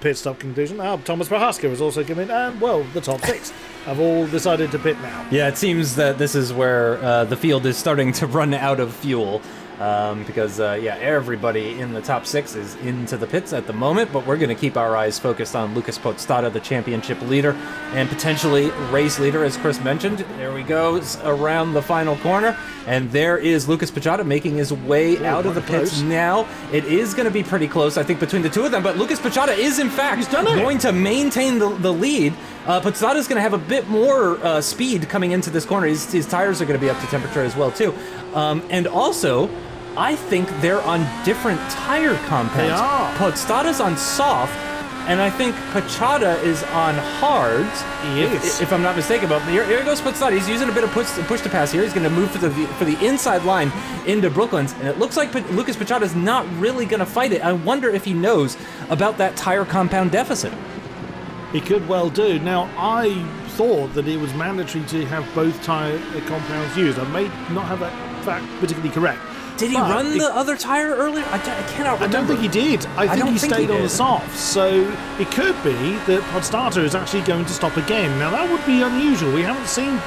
pit stop conclusion. Thomas Prohaska has also come in, and the top 6 have all decided to pit now. Yeah, it seems that this is where the field is starting to run out of fuel. because yeah, everybody in the top 6 is into the pits at the moment, but we're going to keep our eyes focused on Lucas Podstata, the championship leader and potentially race leader, as Chris mentioned. There he goes around the final corner, and there is Lucas Podstata making his way out of the pits now. It is going to be pretty close, I think, between the two of them, but Lucas Podstata is, in fact, going to maintain the lead. Podstata is going to have a bit more speed coming into this corner. His tires are going to be up to temperature as well, too. And also, I think they're on different tire compounds. They are. Podstata's on soft, and I think Podstata is on hards. He is. If I'm not mistaken. But here goes Podstata. He's using a bit of push to pass here. He's going to move for the inside line into Brooklands, and it looks like Lucas Podstata is not really going to fight it. I wonder if he knows about that tire compound deficit. He could well do. Now, I thought that it was mandatory to have both tire compounds used. I may not have that fact particularly correct. Did he run the other tire earlier? I cannot remember. I don't think he did. I think he stayed on the soft. So it could be that Podstata is actually going to stop again. Now, that would be unusual. We haven't seen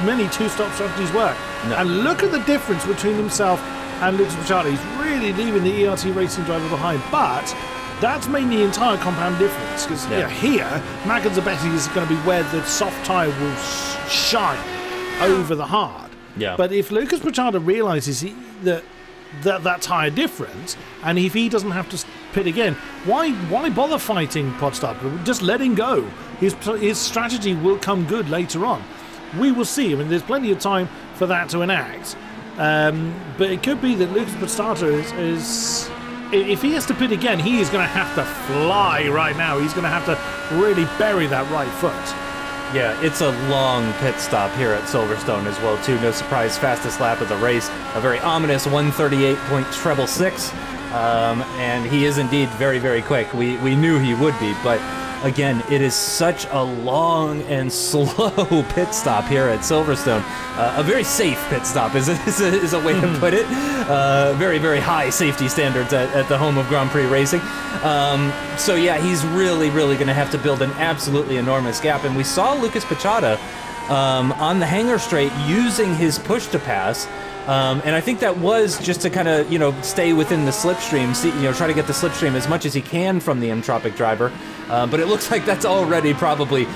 many two-stop strategies work. No. And look at the difference between himself and Lucas Podstata. He's really leaving the ERT racing driver behind. But that's mainly the entire compound difference. Because here, Mac and Zabetti is going to be where the soft tyre will shine over the hard. Yeah. But if Lucas Podstata realises that tyre difference, and if he doesn't have to pit again, why bother fighting Podstata? Just let him go. His strategy will come good later on. We will see. I mean, there's plenty of time for that to enact. But it could be that Lucas Podstata is if he has to pit again, he is going to have to fly right now. He's going to have to really bury that right foot. Yeah, it's a long pit stop here at Silverstone as well, too. No surprise, fastest lap of the race. A very ominous 1:38.666. And he is indeed very, very quick. We knew he would be, but again, it is such a long and slow pit stop here at Silverstone. A very safe pit stop is a way to put it. Very, very high safety standards at the home of Grand Prix racing. So yeah, he's really, really going to have to build an absolutely enormous gap. And we saw Lucas Podstata on the hangar straight using his push to pass. And I think that was just to kind of, stay within the slipstream, try to get the slipstream as much as he can from the Entropic driver. But it looks like that's already probably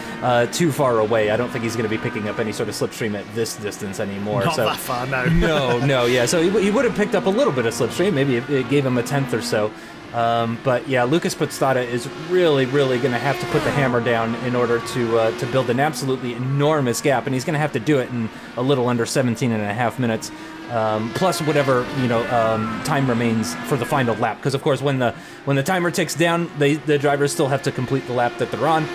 too far away. I don't think he's going to be picking up any sort of slipstream at this distance anymore. Not that far, no. No, yeah. So he would have picked up a little bit of slipstream. Maybe it gave him a tenth or so. But yeah, Lucas Podstata is really, really going to have to put the hammer down in order to build an absolutely enormous gap, and he's going to have to do it in a little under 17.5 minutes, plus whatever time remains for the final lap. Because of course, when the timer ticks down, the drivers still have to complete the lap that they're on.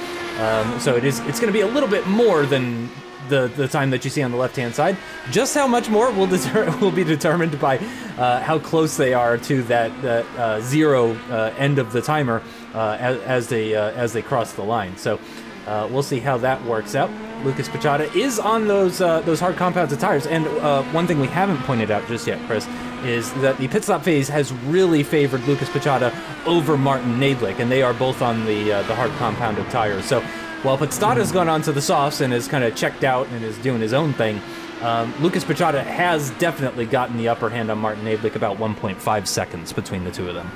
So it's going to be a little bit more than the time that you see on the left-hand side. Just how much more will be determined by how close they are to that zero end of the timer as they cross the line. So we'll see how that works out. Lucas Podstata is on those hard compounds of tires, and one thing we haven't pointed out just yet, Chris, is that the pit stop phase has really favored Lucas Podstata over Martin Nadlick, and they are both on the hard compound of tires. So while Podstata's gone on to the softs and is kind of checked out and is doing his own thing, Lucas Podstata has definitely gotten the upper hand on Martin Nadlick, about 1.5 seconds between the two of them.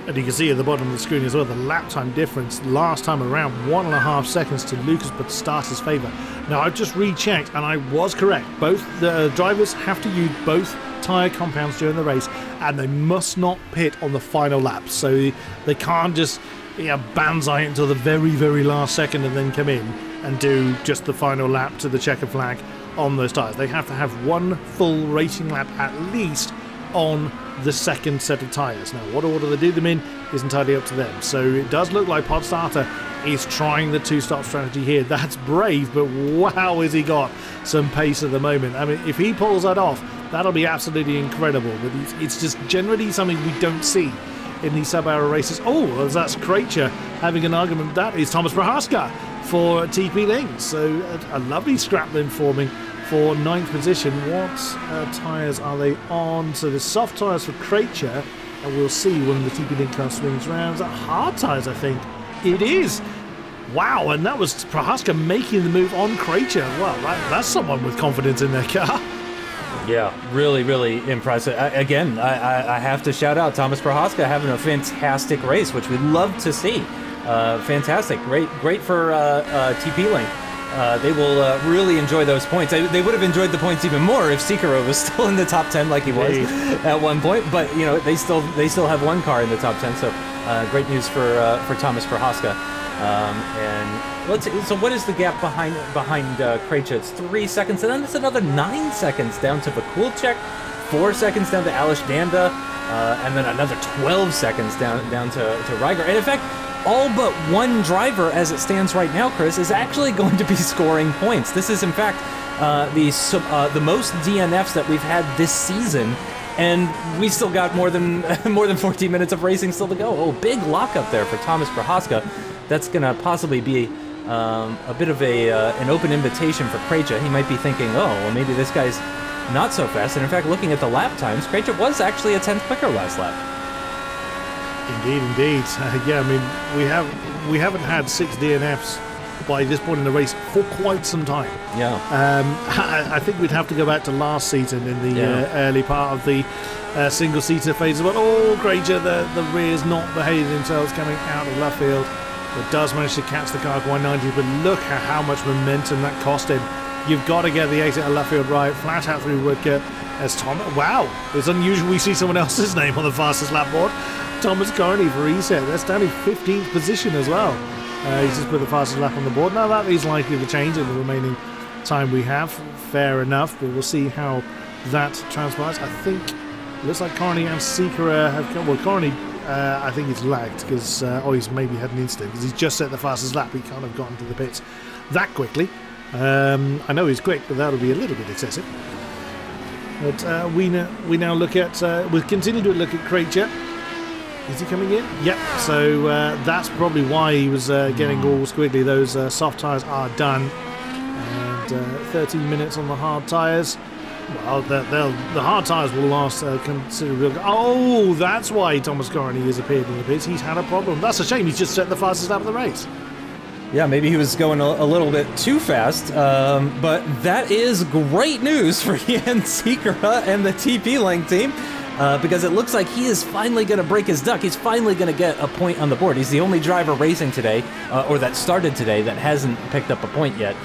And you can see at the bottom of the screen as well, the lap time difference last time around, 1.5 seconds to Lucas Podstata's favour. Now, I've just rechecked, and I was correct. Both the drivers have to use both tyre compounds during the race, and they must not pit on the final lap. So they can't just banzai until the very, very last second and then come in and do just the final lap to the checker flag on those tyres. They have to have one full racing lap at least on the second set of tyres. Now, what order they do them in is entirely up to them. So it does look like Podstata is trying the two-stop strategy here. That's brave, but wow, has he got some pace at the moment. I mean, if he pulls that off, that'll be absolutely incredible. But it's just generally something we don't see in these sub-hour races. Oh, that's Krejci having an argument. That is Thomas Prohaska for TP Links. So a lovely scrap then forming for 9th position. What tyres are they on? So the soft tyres for Krejci, and we'll see when the TP Link car swings round. Is that hard tyres, I think? It is. Wow, and that was Prohaska making the move on Krejci. Well, that's someone with confidence in their car. Yeah, really, really impressive. Again, I have to shout out Thomas Prohaska having a fantastic race, which we love to see. Fantastic, great for TP Link. They will really enjoy those points. They would have enjoyed the points even more if Sikora was still in the top 10 like he was at one point. But you know, they still have one car in the top 10. So great news for Thomas Prohaska. And let's see, so what is the gap behind Krejci? It's 3 seconds, and then it's another 9 seconds down to Vakulchek, 4 seconds down to Alish Danda, and then another 12 seconds down to Ryger. And in fact, all but one driver, as it stands right now, Chris, is actually going to be scoring points. This is, in fact, the most DNFs that we've had this season, and we still got more than 14 minutes of racing still to go. Oh, big lockup there for Thomas Prohaska. That's going to possibly be a bit of an open invitation for Krejci. He might be thinking, oh, well, maybe this guy's not so fast. And in fact, looking at the lap times, Krejci was actually a 10th quicker last lap. Indeed. Yeah, I mean, we haven't had 6 DNFs by this point in the race for quite some time. Yeah. I think we'd have to go back to last season in the early part of the single-seater phase. But Krejci, the rear's not behaving themselves coming out of left field. But does manage to catch the car at 190. But look at how much momentum that cost him. You've got to get the exit of left field right, flat out through Woodcote as Tom. Wow, it's unusual we see someone else's name on the fastest lap board. Thomas Carney for reset. That's down in 15th position as well. He's just put the fastest lap on the board. Now that is likely to change in the remaining time we have. Fair enough, but we'll see how that transpires. I think it looks like Carney and Sikora have come. Well, Carney, I think he's lagged because he's maybe had an incident because he's just set the fastest lap. He can't have gotten to the pits that quickly. I know he's quick, but that'll be a little bit excessive. But we now look at we'll continue to look at Krejci. Is he coming in? Yep. So that's probably why he was getting all squiggly. Those soft tyres are done, and 13 minutes on the hard tyres. Well, the hard tyres will last considerably. Oh, that's why Thomas Carney has appeared in the pits. He's had a problem. That's a shame. He's just set the fastest lap of the race. Yeah, maybe he was going a little bit too fast, but that is great news for Jan Sikora and the TP Link team, because it looks like he is finally going to break his duck. He's finally going to get a point on the board. He's the only driver racing today, or that started today, that hasn't picked up a point yet.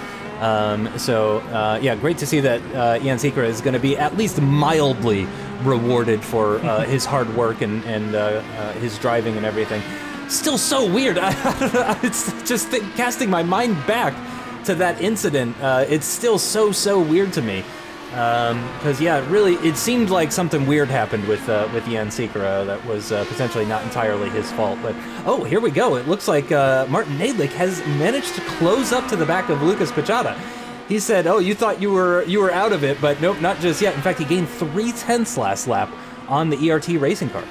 Yeah, great to see that Jan Sikora is going to be at least mildly rewarded for his hard work and his driving and everything. Still so weird. It's just casting my mind back to that incident. It's still so weird to me. Because yeah, really, it seemed like something weird happened with Jan Sikora that was potentially not entirely his fault. But oh, here we go. It looks like Martin Nadlik has managed to close up to the back of Lucas Pachada. He said, "Oh, you thought you were out of it, but nope, not just yet." In fact, he gained 3/10 last lap on the ERT racing car.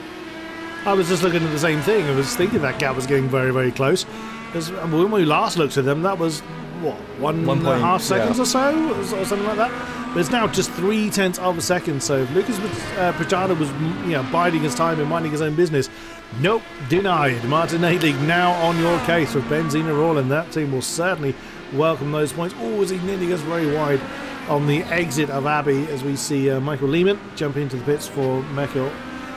I was just looking at the same thing. I was thinking that gap was getting very close. When we last looked at them, that was what, 1.5 seconds or so, or something like that. But it's now just 0.3 of a second. So if Lucas Pachada was biding his time and minding his own business, nope, denied. Martin Nadlik now on your case with Benzina Roll, and that team will certainly welcome those points. Oh, as he nearly goes very wide on the exit of Abbey, as we see Michael Lehman jump into the pits for Mekil.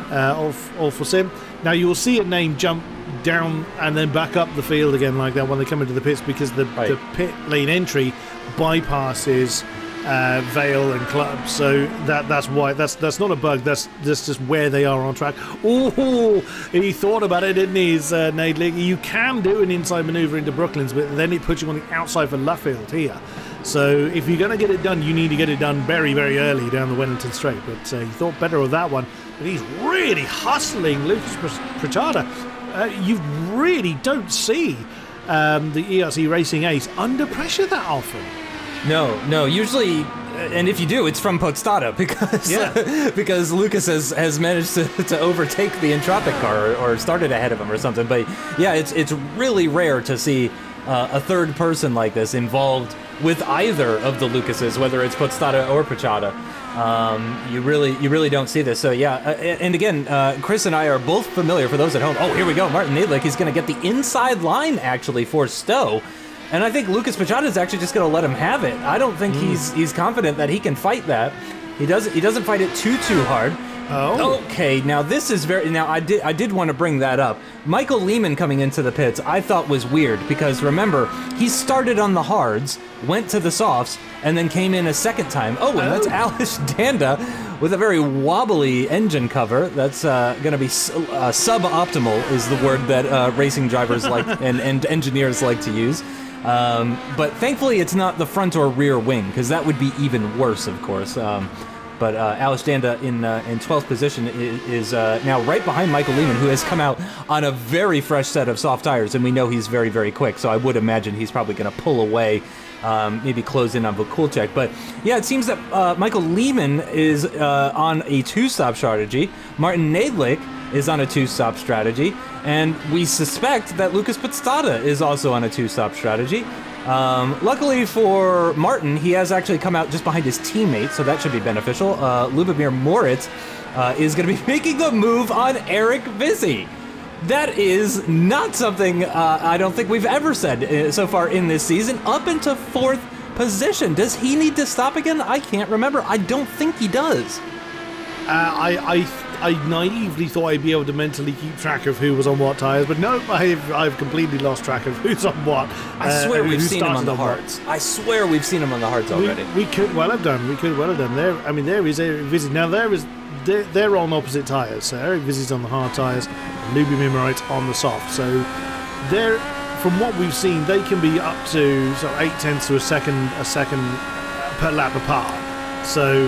All for Sim. Now you will see a name jump down and then back up the field again like that when they come into the pits, because the pit lane entry bypasses Vale and Club. So that's why that's not a bug. That's just where they are on track. Oh, he thought about it, didn't he? Nadlik. You can do an inside manoeuvre into Brooklands, but then it puts you on the outside for Luffield here. So if you're going to get it done, you need to get it done very early down the Wellington Straight. But he thought better of that one. But he's really hustling Lucas Pachada. You really don't see the ERC Racing ace under pressure that often. No. Usually, and if you do, it's from Podstata, because Lucas has managed to overtake the Entropic car or started ahead of him or something. But yeah, it's really rare to see a third person like this involved with either of the Lucases, whether it's Podstata or Pachada. You really don't see this. So yeah, and again, Chris and I are both familiar, for those at home. Oh, here we go. Martin Nadlik is going to get the inside line actually for Stowe. And I think Lucas Pachada is actually just going to let him have it. I don't think he's confident that he can fight that. He doesn't fight it too hard. Oh. Okay, now this is very... Now, I did want to bring that up. Michael Lehman coming into the pits I thought was weird, because remember, he started on the hards, went to the softs, and then came in a second time. Oh, and that's Alice Danda with a very wobbly engine cover. That's going to be suboptimal is the word that racing drivers like and engineers like to use. But thankfully it's not the front or rear wing, because that would be even worse, of course. But Alice Danda in 12th position is now right behind Michael Lehman, who has come out on a very fresh set of soft tires, and we know he's very, very quick, so I would imagine he's probably going to pull away, maybe close in on Vukulchek. But yeah, it seems that Michael Lehman is on a two-stop strategy. Martin Nadlik is on a two-stop strategy, and we suspect that Lucas Podstata is also on a two-stop strategy. Luckily for Martin, he has actually come out just behind his teammate, so that should be beneficial. Lubomir Moritz is going to be making the move on Eric Vizzi. That is not something I don't think we've ever said so far in this season. Up into 4th position. Does he need to stop again? I can't remember. I don't think he does. I naively thought I'd be able to mentally keep track of who was on what tyres, but no, I've completely lost track of who's on what. I swear we've seen him on the hards. I swear we've seen him on the hards already. We could well have done. We could well have done. There is Eric Vizzi. Now they're on opposite tyres. So Eric Vizzi's on the hard tyres, Lubomir Moritz on the soft. So they're, from what we've seen, they can be up to sort of 8/10 to a second per lap apart. So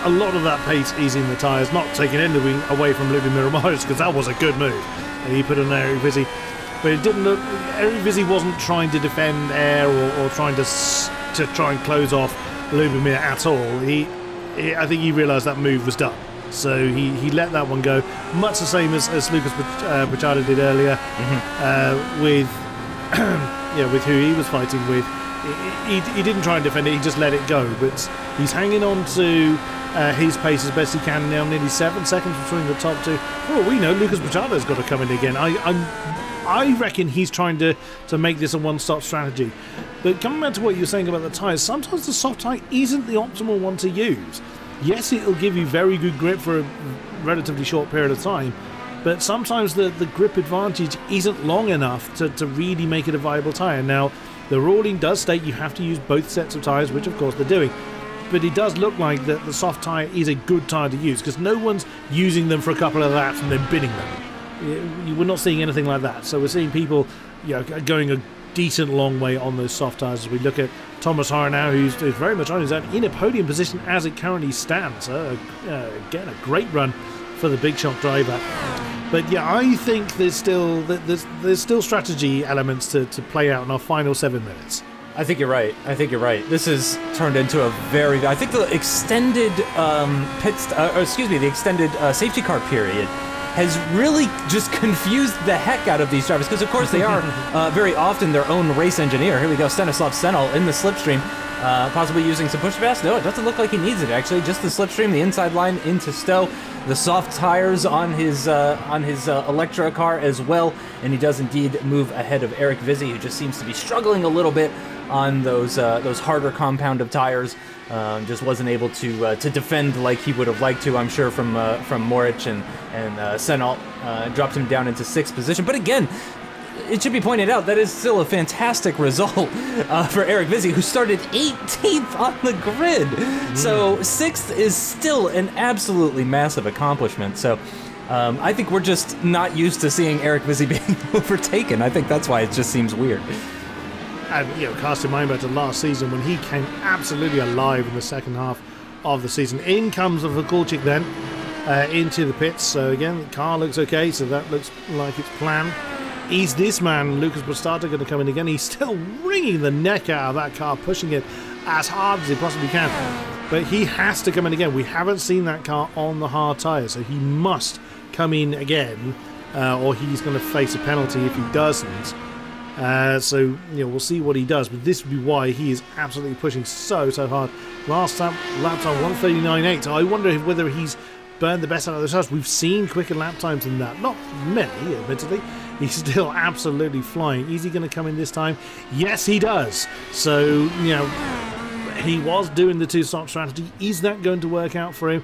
a lot of that pace is in the tyres, not taking anything away from Lubomir Moritz, because that was a good move. He put on Eric Vizzi, but it didn't look. Eric Vizzi wasn't trying to defend air or trying to try and close off Lubomir at all. I think he realised that move was done, so he let that one go. Much the same as Lucas Brachada did earlier with with who he was fighting with. He didn't try and defend it, he just let it go, but he's hanging on to his pace as best he can now, nearly 7 seconds between the top two. For all we know, Lucas Brachada's got to come in again. I reckon he's trying to make this a one-stop strategy. But coming back to what you were saying about the tyres, sometimes the soft tyre isn't the optimal one to use. Yes, it'll give you very good grip for a relatively short period of time, but sometimes the grip advantage isn't long enough to really make it a viable tyre. Now, the ruling does state you have to use both sets of tyres, which of course they're doing. But it does look like that the soft tyre is a good tyre to use, because no one's using them for a couple of laps and then binning them. We're not seeing anything like that. So we're seeing people going a decent long way on those soft tyres as we look at Thomas Hara now, who's very much on his own in a podium position as it currently stands. Again, a great run for the Big Shot driver. But yeah, I think there's still strategy elements to play out in our final 7 minutes. I think you're right. This has turned into a very... I think the extended the extended safety car period has really just confused the heck out of these drivers, because of course they are very often their own race engineer. Here we go, Stanislav Senel in the slipstream, possibly using some push pass. No, it doesn't look like he needs it actually. Just the slipstream, the inside line into Stowe. The soft tires on his Electra car as well, and he does indeed move ahead of Eric Vizzi, who just seems to be struggling a little bit on those harder compound of tires. Just wasn't able to defend like he would have liked to, I'm sure, from Moritz and Senal. Dropped him down into 6th position. But again, it should be pointed out that is still a fantastic result for Eric Vizzi, who started 18th on the grid. So 6th is still an absolutely massive accomplishment. So I think we're just not used to seeing Eric Vizzi being overtaken. I think that's why it just seems weird. And cast your mind back to last season when he came absolutely alive in the second half of the season. In comes the Vukulchik then into the pits. So again, the car looks okay, so that looks like it's planned. Is this man, Lucas Podstata, going to come in again? He's still wringing the neck out of that car, pushing it as hard as he possibly can. But he has to come in again. We haven't seen that car on the hard tyres, so he must come in again, or he's going to face a penalty if he doesn't. So we'll see what he does, but this would be why he is absolutely pushing so hard. Last time, lap time 1:39.8. I wonder whether he's burned the best out of those tires. We've seen quicker lap times than that. Not many, admittedly. He's still absolutely flying. Is he going to come in this time? Yes, he does. So He was doing the two-stop strategy. Is that going to work out for him?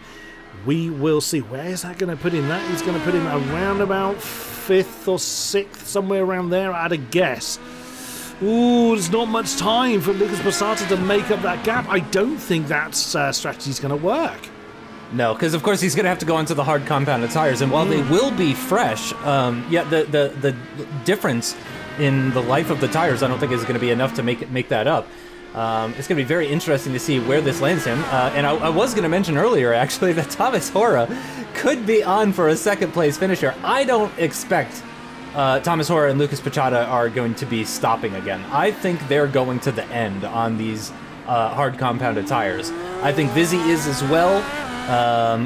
We will see. Where is that going to put him? That is going to put him around about 5th or 6th, somewhere around there, I'd a guess. Ooh, there's not much time for Lucas Passata to make up that gap. I don't think that strategy is going to work. No, because of course he's going to have to go onto the hard compounded tires, and while they will be fresh, yeah, the difference in the life of the tires, I don't think is going to be enough to make that up. It's going to be very interesting to see where this lands him. And I was going to mention earlier, actually, that Thomas Hora could be on for a second-place finish here. I don't expect Thomas Hora and Lucas Pachata are going to be stopping again. I think they're going to the end on these hard compounded tires. I think Vizzy is as well.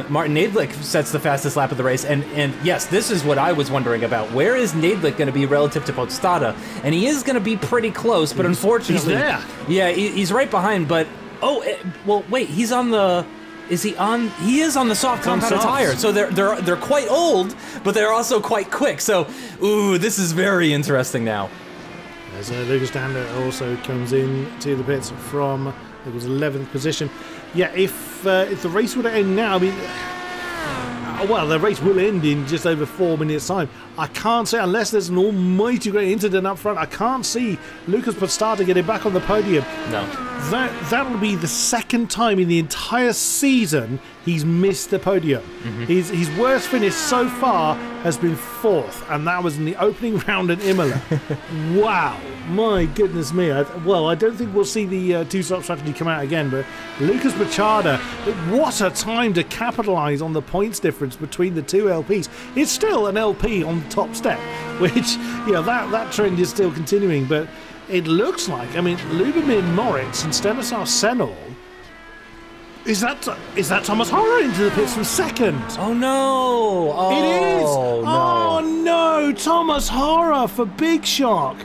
Martin Nadlik sets the fastest lap of the race, and yes, this is what I was wondering about. Where is Nadlik going to be relative to Podstata? And he is going to be pretty close, but unfortunately, he's there. Yeah, he's right behind. But well, wait, he's on the. Is he on? He is on the soft compounded tire. So they're quite old, but they're also quite quick. So, ooh, this is very interesting now. As Lucas Dander also comes in to the pits from, it was 11th position. Yeah, if the race were to end now, I mean, well, the race will end in just over 4 minutes' time. I can't say, unless there's an almighty great incident up front, I can't see Lucas Podstata getting back on the podium. No. That'll be the second time in the entire season he's missed the podium. His worst finish so far has been 4th, and that was in the opening round at Imola. Wow, my goodness me. Well, I don't think we'll see the two-stop strategy come out again, but Lucas Pachada, what a time to capitalise on the points difference between the two LPs. It's still an LP on the top step, which, you know, that trend is still continuing, but it looks like, I mean, Lubomir Moritz and Stanislav Senol. Is that Thomas Hora into the pits from second? Oh no! Oh, it is! No. Oh no! Thomas Hora for Big Shock.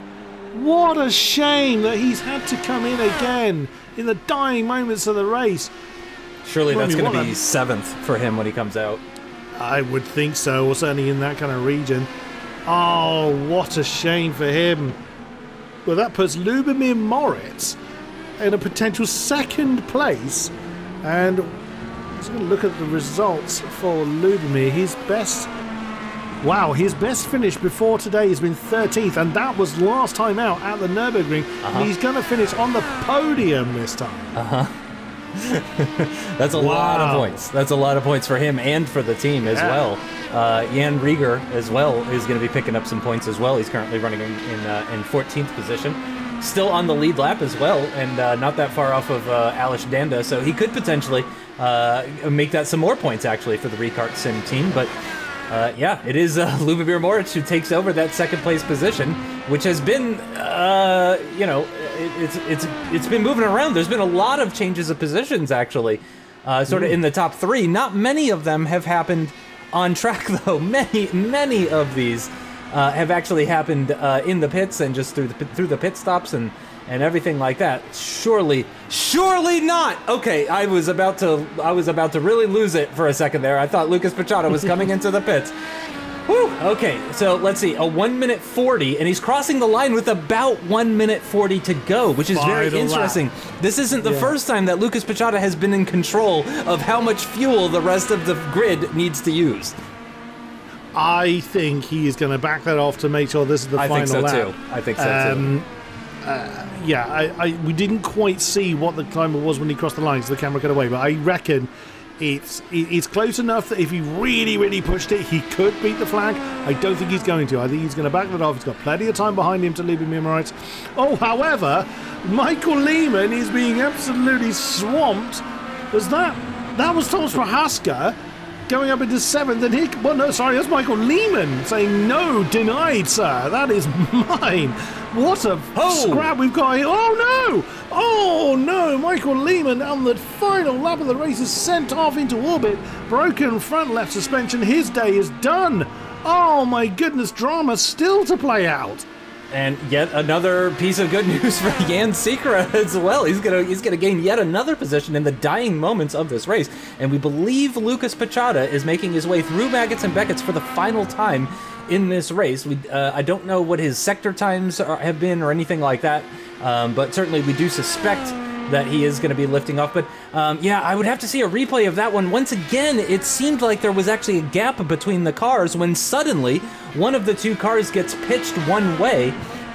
What a shame that he's had to come in again in the dying moments of the race. Surely that's going to be 7th for him when he comes out. I would think so, or certainly in that kind of region. Oh, what a shame for him. Well, that puts Lubomir Moritz in a potential 2nd place. And I'm just going to look at the results for Lubomir. His best finish before today has been 13th, and that was last time out at the Nürburgring. And he's going to finish on the podium this time. That's a lot of points. That's a lot of points for him and for the team as well. Jan Rieger as well is going to be picking up some points as well. He's currently running in 14th position. Still on the lead lap as well, and not that far off of Alish Danda, so he could potentially make that some more points actually for the Ricart Sim team. But yeah, it is Lubomir Moritz who takes over that 2nd place position, which has been, you know, it's been moving around. There's been a lot of changes of positions actually, sort of in the top 3. Not many of them have happened on track though. Many of these have actually happened in the pits and just through the pit stops and everything like that. Surely not. Okay, I was about to really lose it for a second there. I thought Lucas Pachata was coming into the pits. Whew. Okay, so let's see, a 1:40, and he's crossing the line with about 1:40 to go, which is very interesting. This isn't the first time that Lucas Pachata has been in control of how much fuel the rest of the grid needs to use. I think he is going to back that off to make sure this is the final lap. I think so too. Yeah, we didn't quite see what the timer was when he crossed the line, so the camera got away, but I reckon it's close enough that if he really pushed it, he could beat the flag. I don't think he's going to. I think he's going to back that off. He's got plenty of time behind him to Lubomir Moritz. Oh, however, Michael Lehman is being absolutely swamped. That was Thomas Prohaska going up into 7th, and well, no, sorry, that's Michael Lehman saying, no, denied, sir, that is mine. What a scrap we've got here. Oh no, Michael Lehman on the final lap of the race is sent off into orbit, broken front left suspension, his day is done. Oh my goodness, drama still to play out. And yet another piece of good news for Jan Sikra as well. He's gonna gain yet another position in the dying moments of this race. And we believe Lucas Pachata is making his way through Maggots and Beckett's for the final time in this race. I don't know what his sector times have been or anything like that, but certainly we do suspect that he is going to be lifting off. But yeah, I would have to see a replay of that one. Once again, it seemed like there was actually a gap between the cars when suddenly one of the two cars gets pitched one way.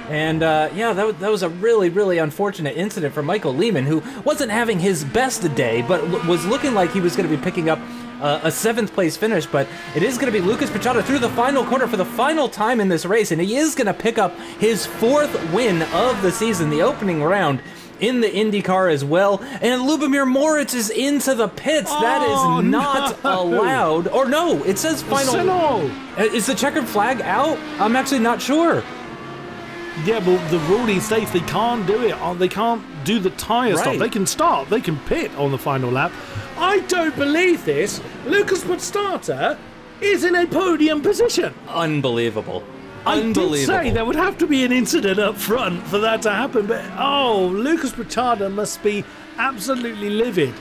And yeah, that was a really, really unfortunate incident for Michael Lehman, who wasn't having his best day, but was looking like he was going to be picking up a 7th place finish. But it is going to be Lucas Pichota through the final corner for the final time in this race, and he is going to pick up his 4th win of the season, the opening round in the IndyCar as well. And Lubomir Moritz is into the pits. That is not allowed. Or no, it says final. Is the checkered flag out? I'm actually not sure. Yeah, but the ruling states they can't do it. They can't do the tyre stop. They can stop. They can pit on the final lap. I don't believe this. Lucas Pichota is in a podium position. Unbelievable. I did say there would have to be an incident up front for that to happen, but oh, Lucas Pichota must be absolutely livid,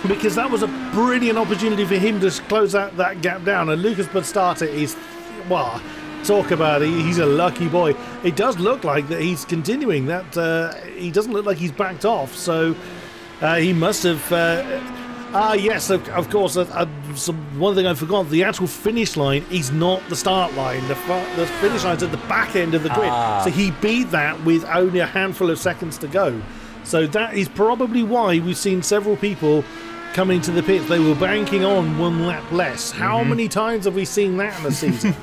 because that was a brilliant opportunity for him to close that gap down. And Lucas Pichota is, well, talk about it, he's a lucky boy. It does look like that he's continuing. That he doesn't look like he's backed off, so he must have. Yes, of course. One thing I forgot: the actual finish line is not the start line. The finish line's at the back end of the grid, so he beat that with only a handful of seconds to go. So that is probably why we've seen several people coming to the pits. They were banking on 1 lap less. How many times have we seen that in a season?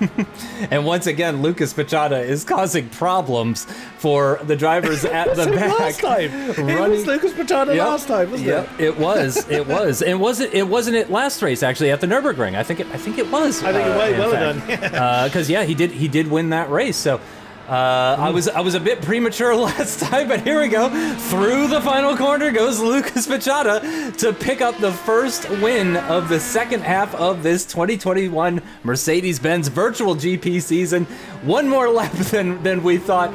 And once again, Lucas Pichota is causing problems for the drivers at the back. Last time, it was Lucas Pichota last time, wasn't it? It was. It was. And it wasn't it last race actually at the Nürburgring. I think it was. I think it was well done. Because yeah, he did win that race. So. I was a bit premature last time, but here we go. Through the final corner goes Lucas Pichota to pick up the first win of the second half of this 2021 Mercedes-Benz Virtual GP season. One more lap than we thought.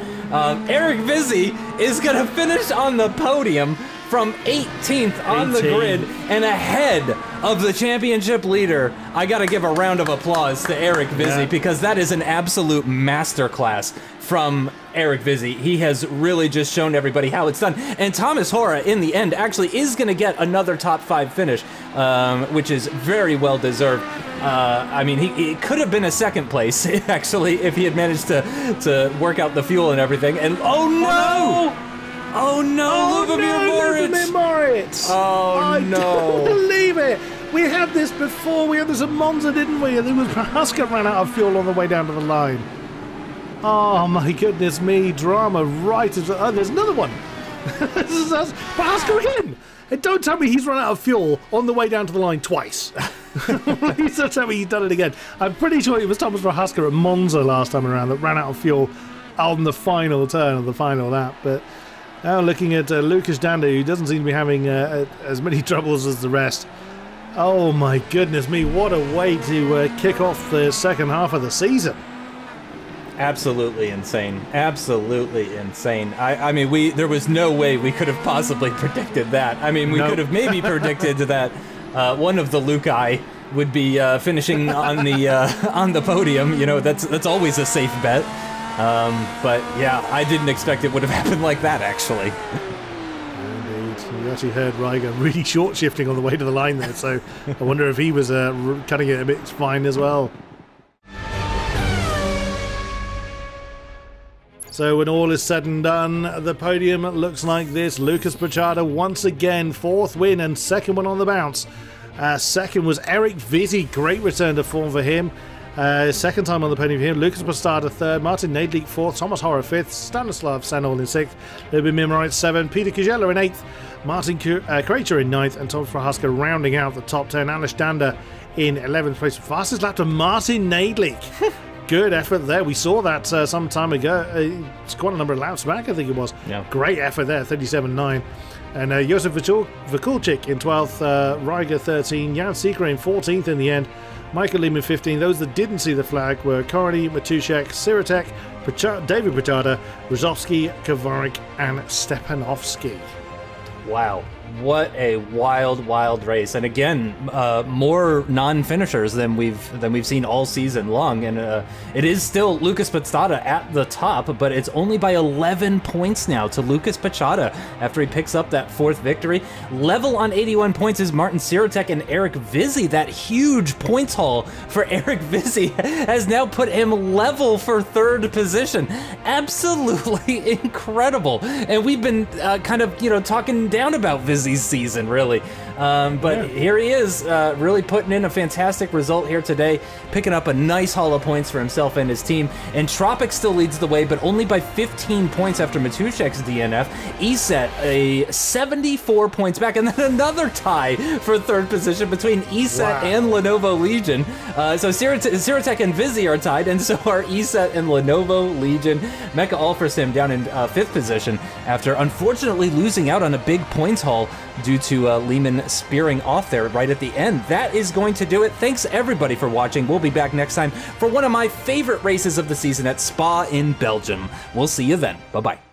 Eric Vizzi is going to finish on the podium from 18th on the grid and ahead of the championship leader. I got to give a round of applause to Eric Vizzi because that is an absolute masterclass from Eric Vizzi. He has really just shown everybody how it's done. And Thomas Hora, in the end, actually is going to get another top 5 finish, which is very well deserved. I mean, he could have been a 2nd place, actually, if he had managed to work out the fuel and everything. And oh no! Oh no, Lubomir Moritz! Oh no! I don't believe it! We had this before, we had this at Monza, didn't we? And then Prohaska ran out of fuel on the way down to the line. Oh my goodness me, drama right as... Oh, there's another one! Prohaska again! And don't tell me he's run out of fuel on the way down to the line twice. Please don't tell me he's done it again. I'm pretty sure it was Thomas Prohaska at Monza last time around that ran out of fuel on the final turn of the final lap, but... Now looking at Lucas Danda, who doesn't seem to be having as many troubles as the rest. Oh my goodness me, what a way to kick off the second half of the season. Absolutely insane. Absolutely insane. I mean, there was no way we could have possibly predicted that. I mean, we could have maybe predicted that one of the Lukai would be finishing on the podium. You know, that's always a safe bet. But yeah, I didn't expect it would have happened like that, actually. Indeed. You actually heard Ryger really short shifting on the way to the line there, so I wonder if he was cutting it a bit fine as well. So when all is said and done, the podium looks like this. Lucas Pichota once again, 4th win and 2nd one on the bounce. 2nd was Eric Vizzi, great return to form for him. 2nd time on the podium for him. Lucas Pichota 3rd, Martin Neidlich 4th, Thomas Hora 5th, Stanislav Sanol in 6th, Lubomir Moritz 7th, Peter Kujela in 8th, Martin Krejcir in 9th, and Thomas Prohaska rounding out the top 10. Anish Danda in 11th place. Fastest lap to Martin Neidlich. Good effort there. We saw that some time ago. It's quite a number of laps back, I think it was. Yeah. Great effort there, 37.9. And Josef Vakulchik in 12th, Ryger 13, Jan Seeker in 14th in the end. Michael Lehman 15. Those that didn't see the flag were Korony, Matuszek, Siratek, David Pichota, Rozovsky, Kovarik, and Stepanovsky. Wow. What a wild race, and again, more non-finishers than we've seen all season long, and it is still Lucas Pazzata at the top, but it's only by 11 points now to Lucas Pazzata after he picks up that 4th victory. Level on 81 points is Martin Sirotek and Eric Vizzi. That huge points haul for Eric Vizzi has now put him level for 3rd position. Absolutely incredible, and we've been kind of talking down about Vizzi's season, really. But here he is, really putting in a fantastic result here today, picking up a nice haul of points for himself and his team. And Tropic still leads the way, but only by 15 points after Matuszek's DNF. Iset, a 74 points back, and then another tie for 3rd position between Iset and Lenovo Legion. So Sirotek and Vizzi are tied, and so are Iset and Lenovo Legion. Mecha Alfredsson down in 5th position after unfortunately losing out on a big points haul due to Lehman spearing off there right at the end. That is going to do it. Thanks everybody for watching. We'll be back next time for one of my favorite races of the season at Spa in Belgium. We'll see you then. Bye-bye.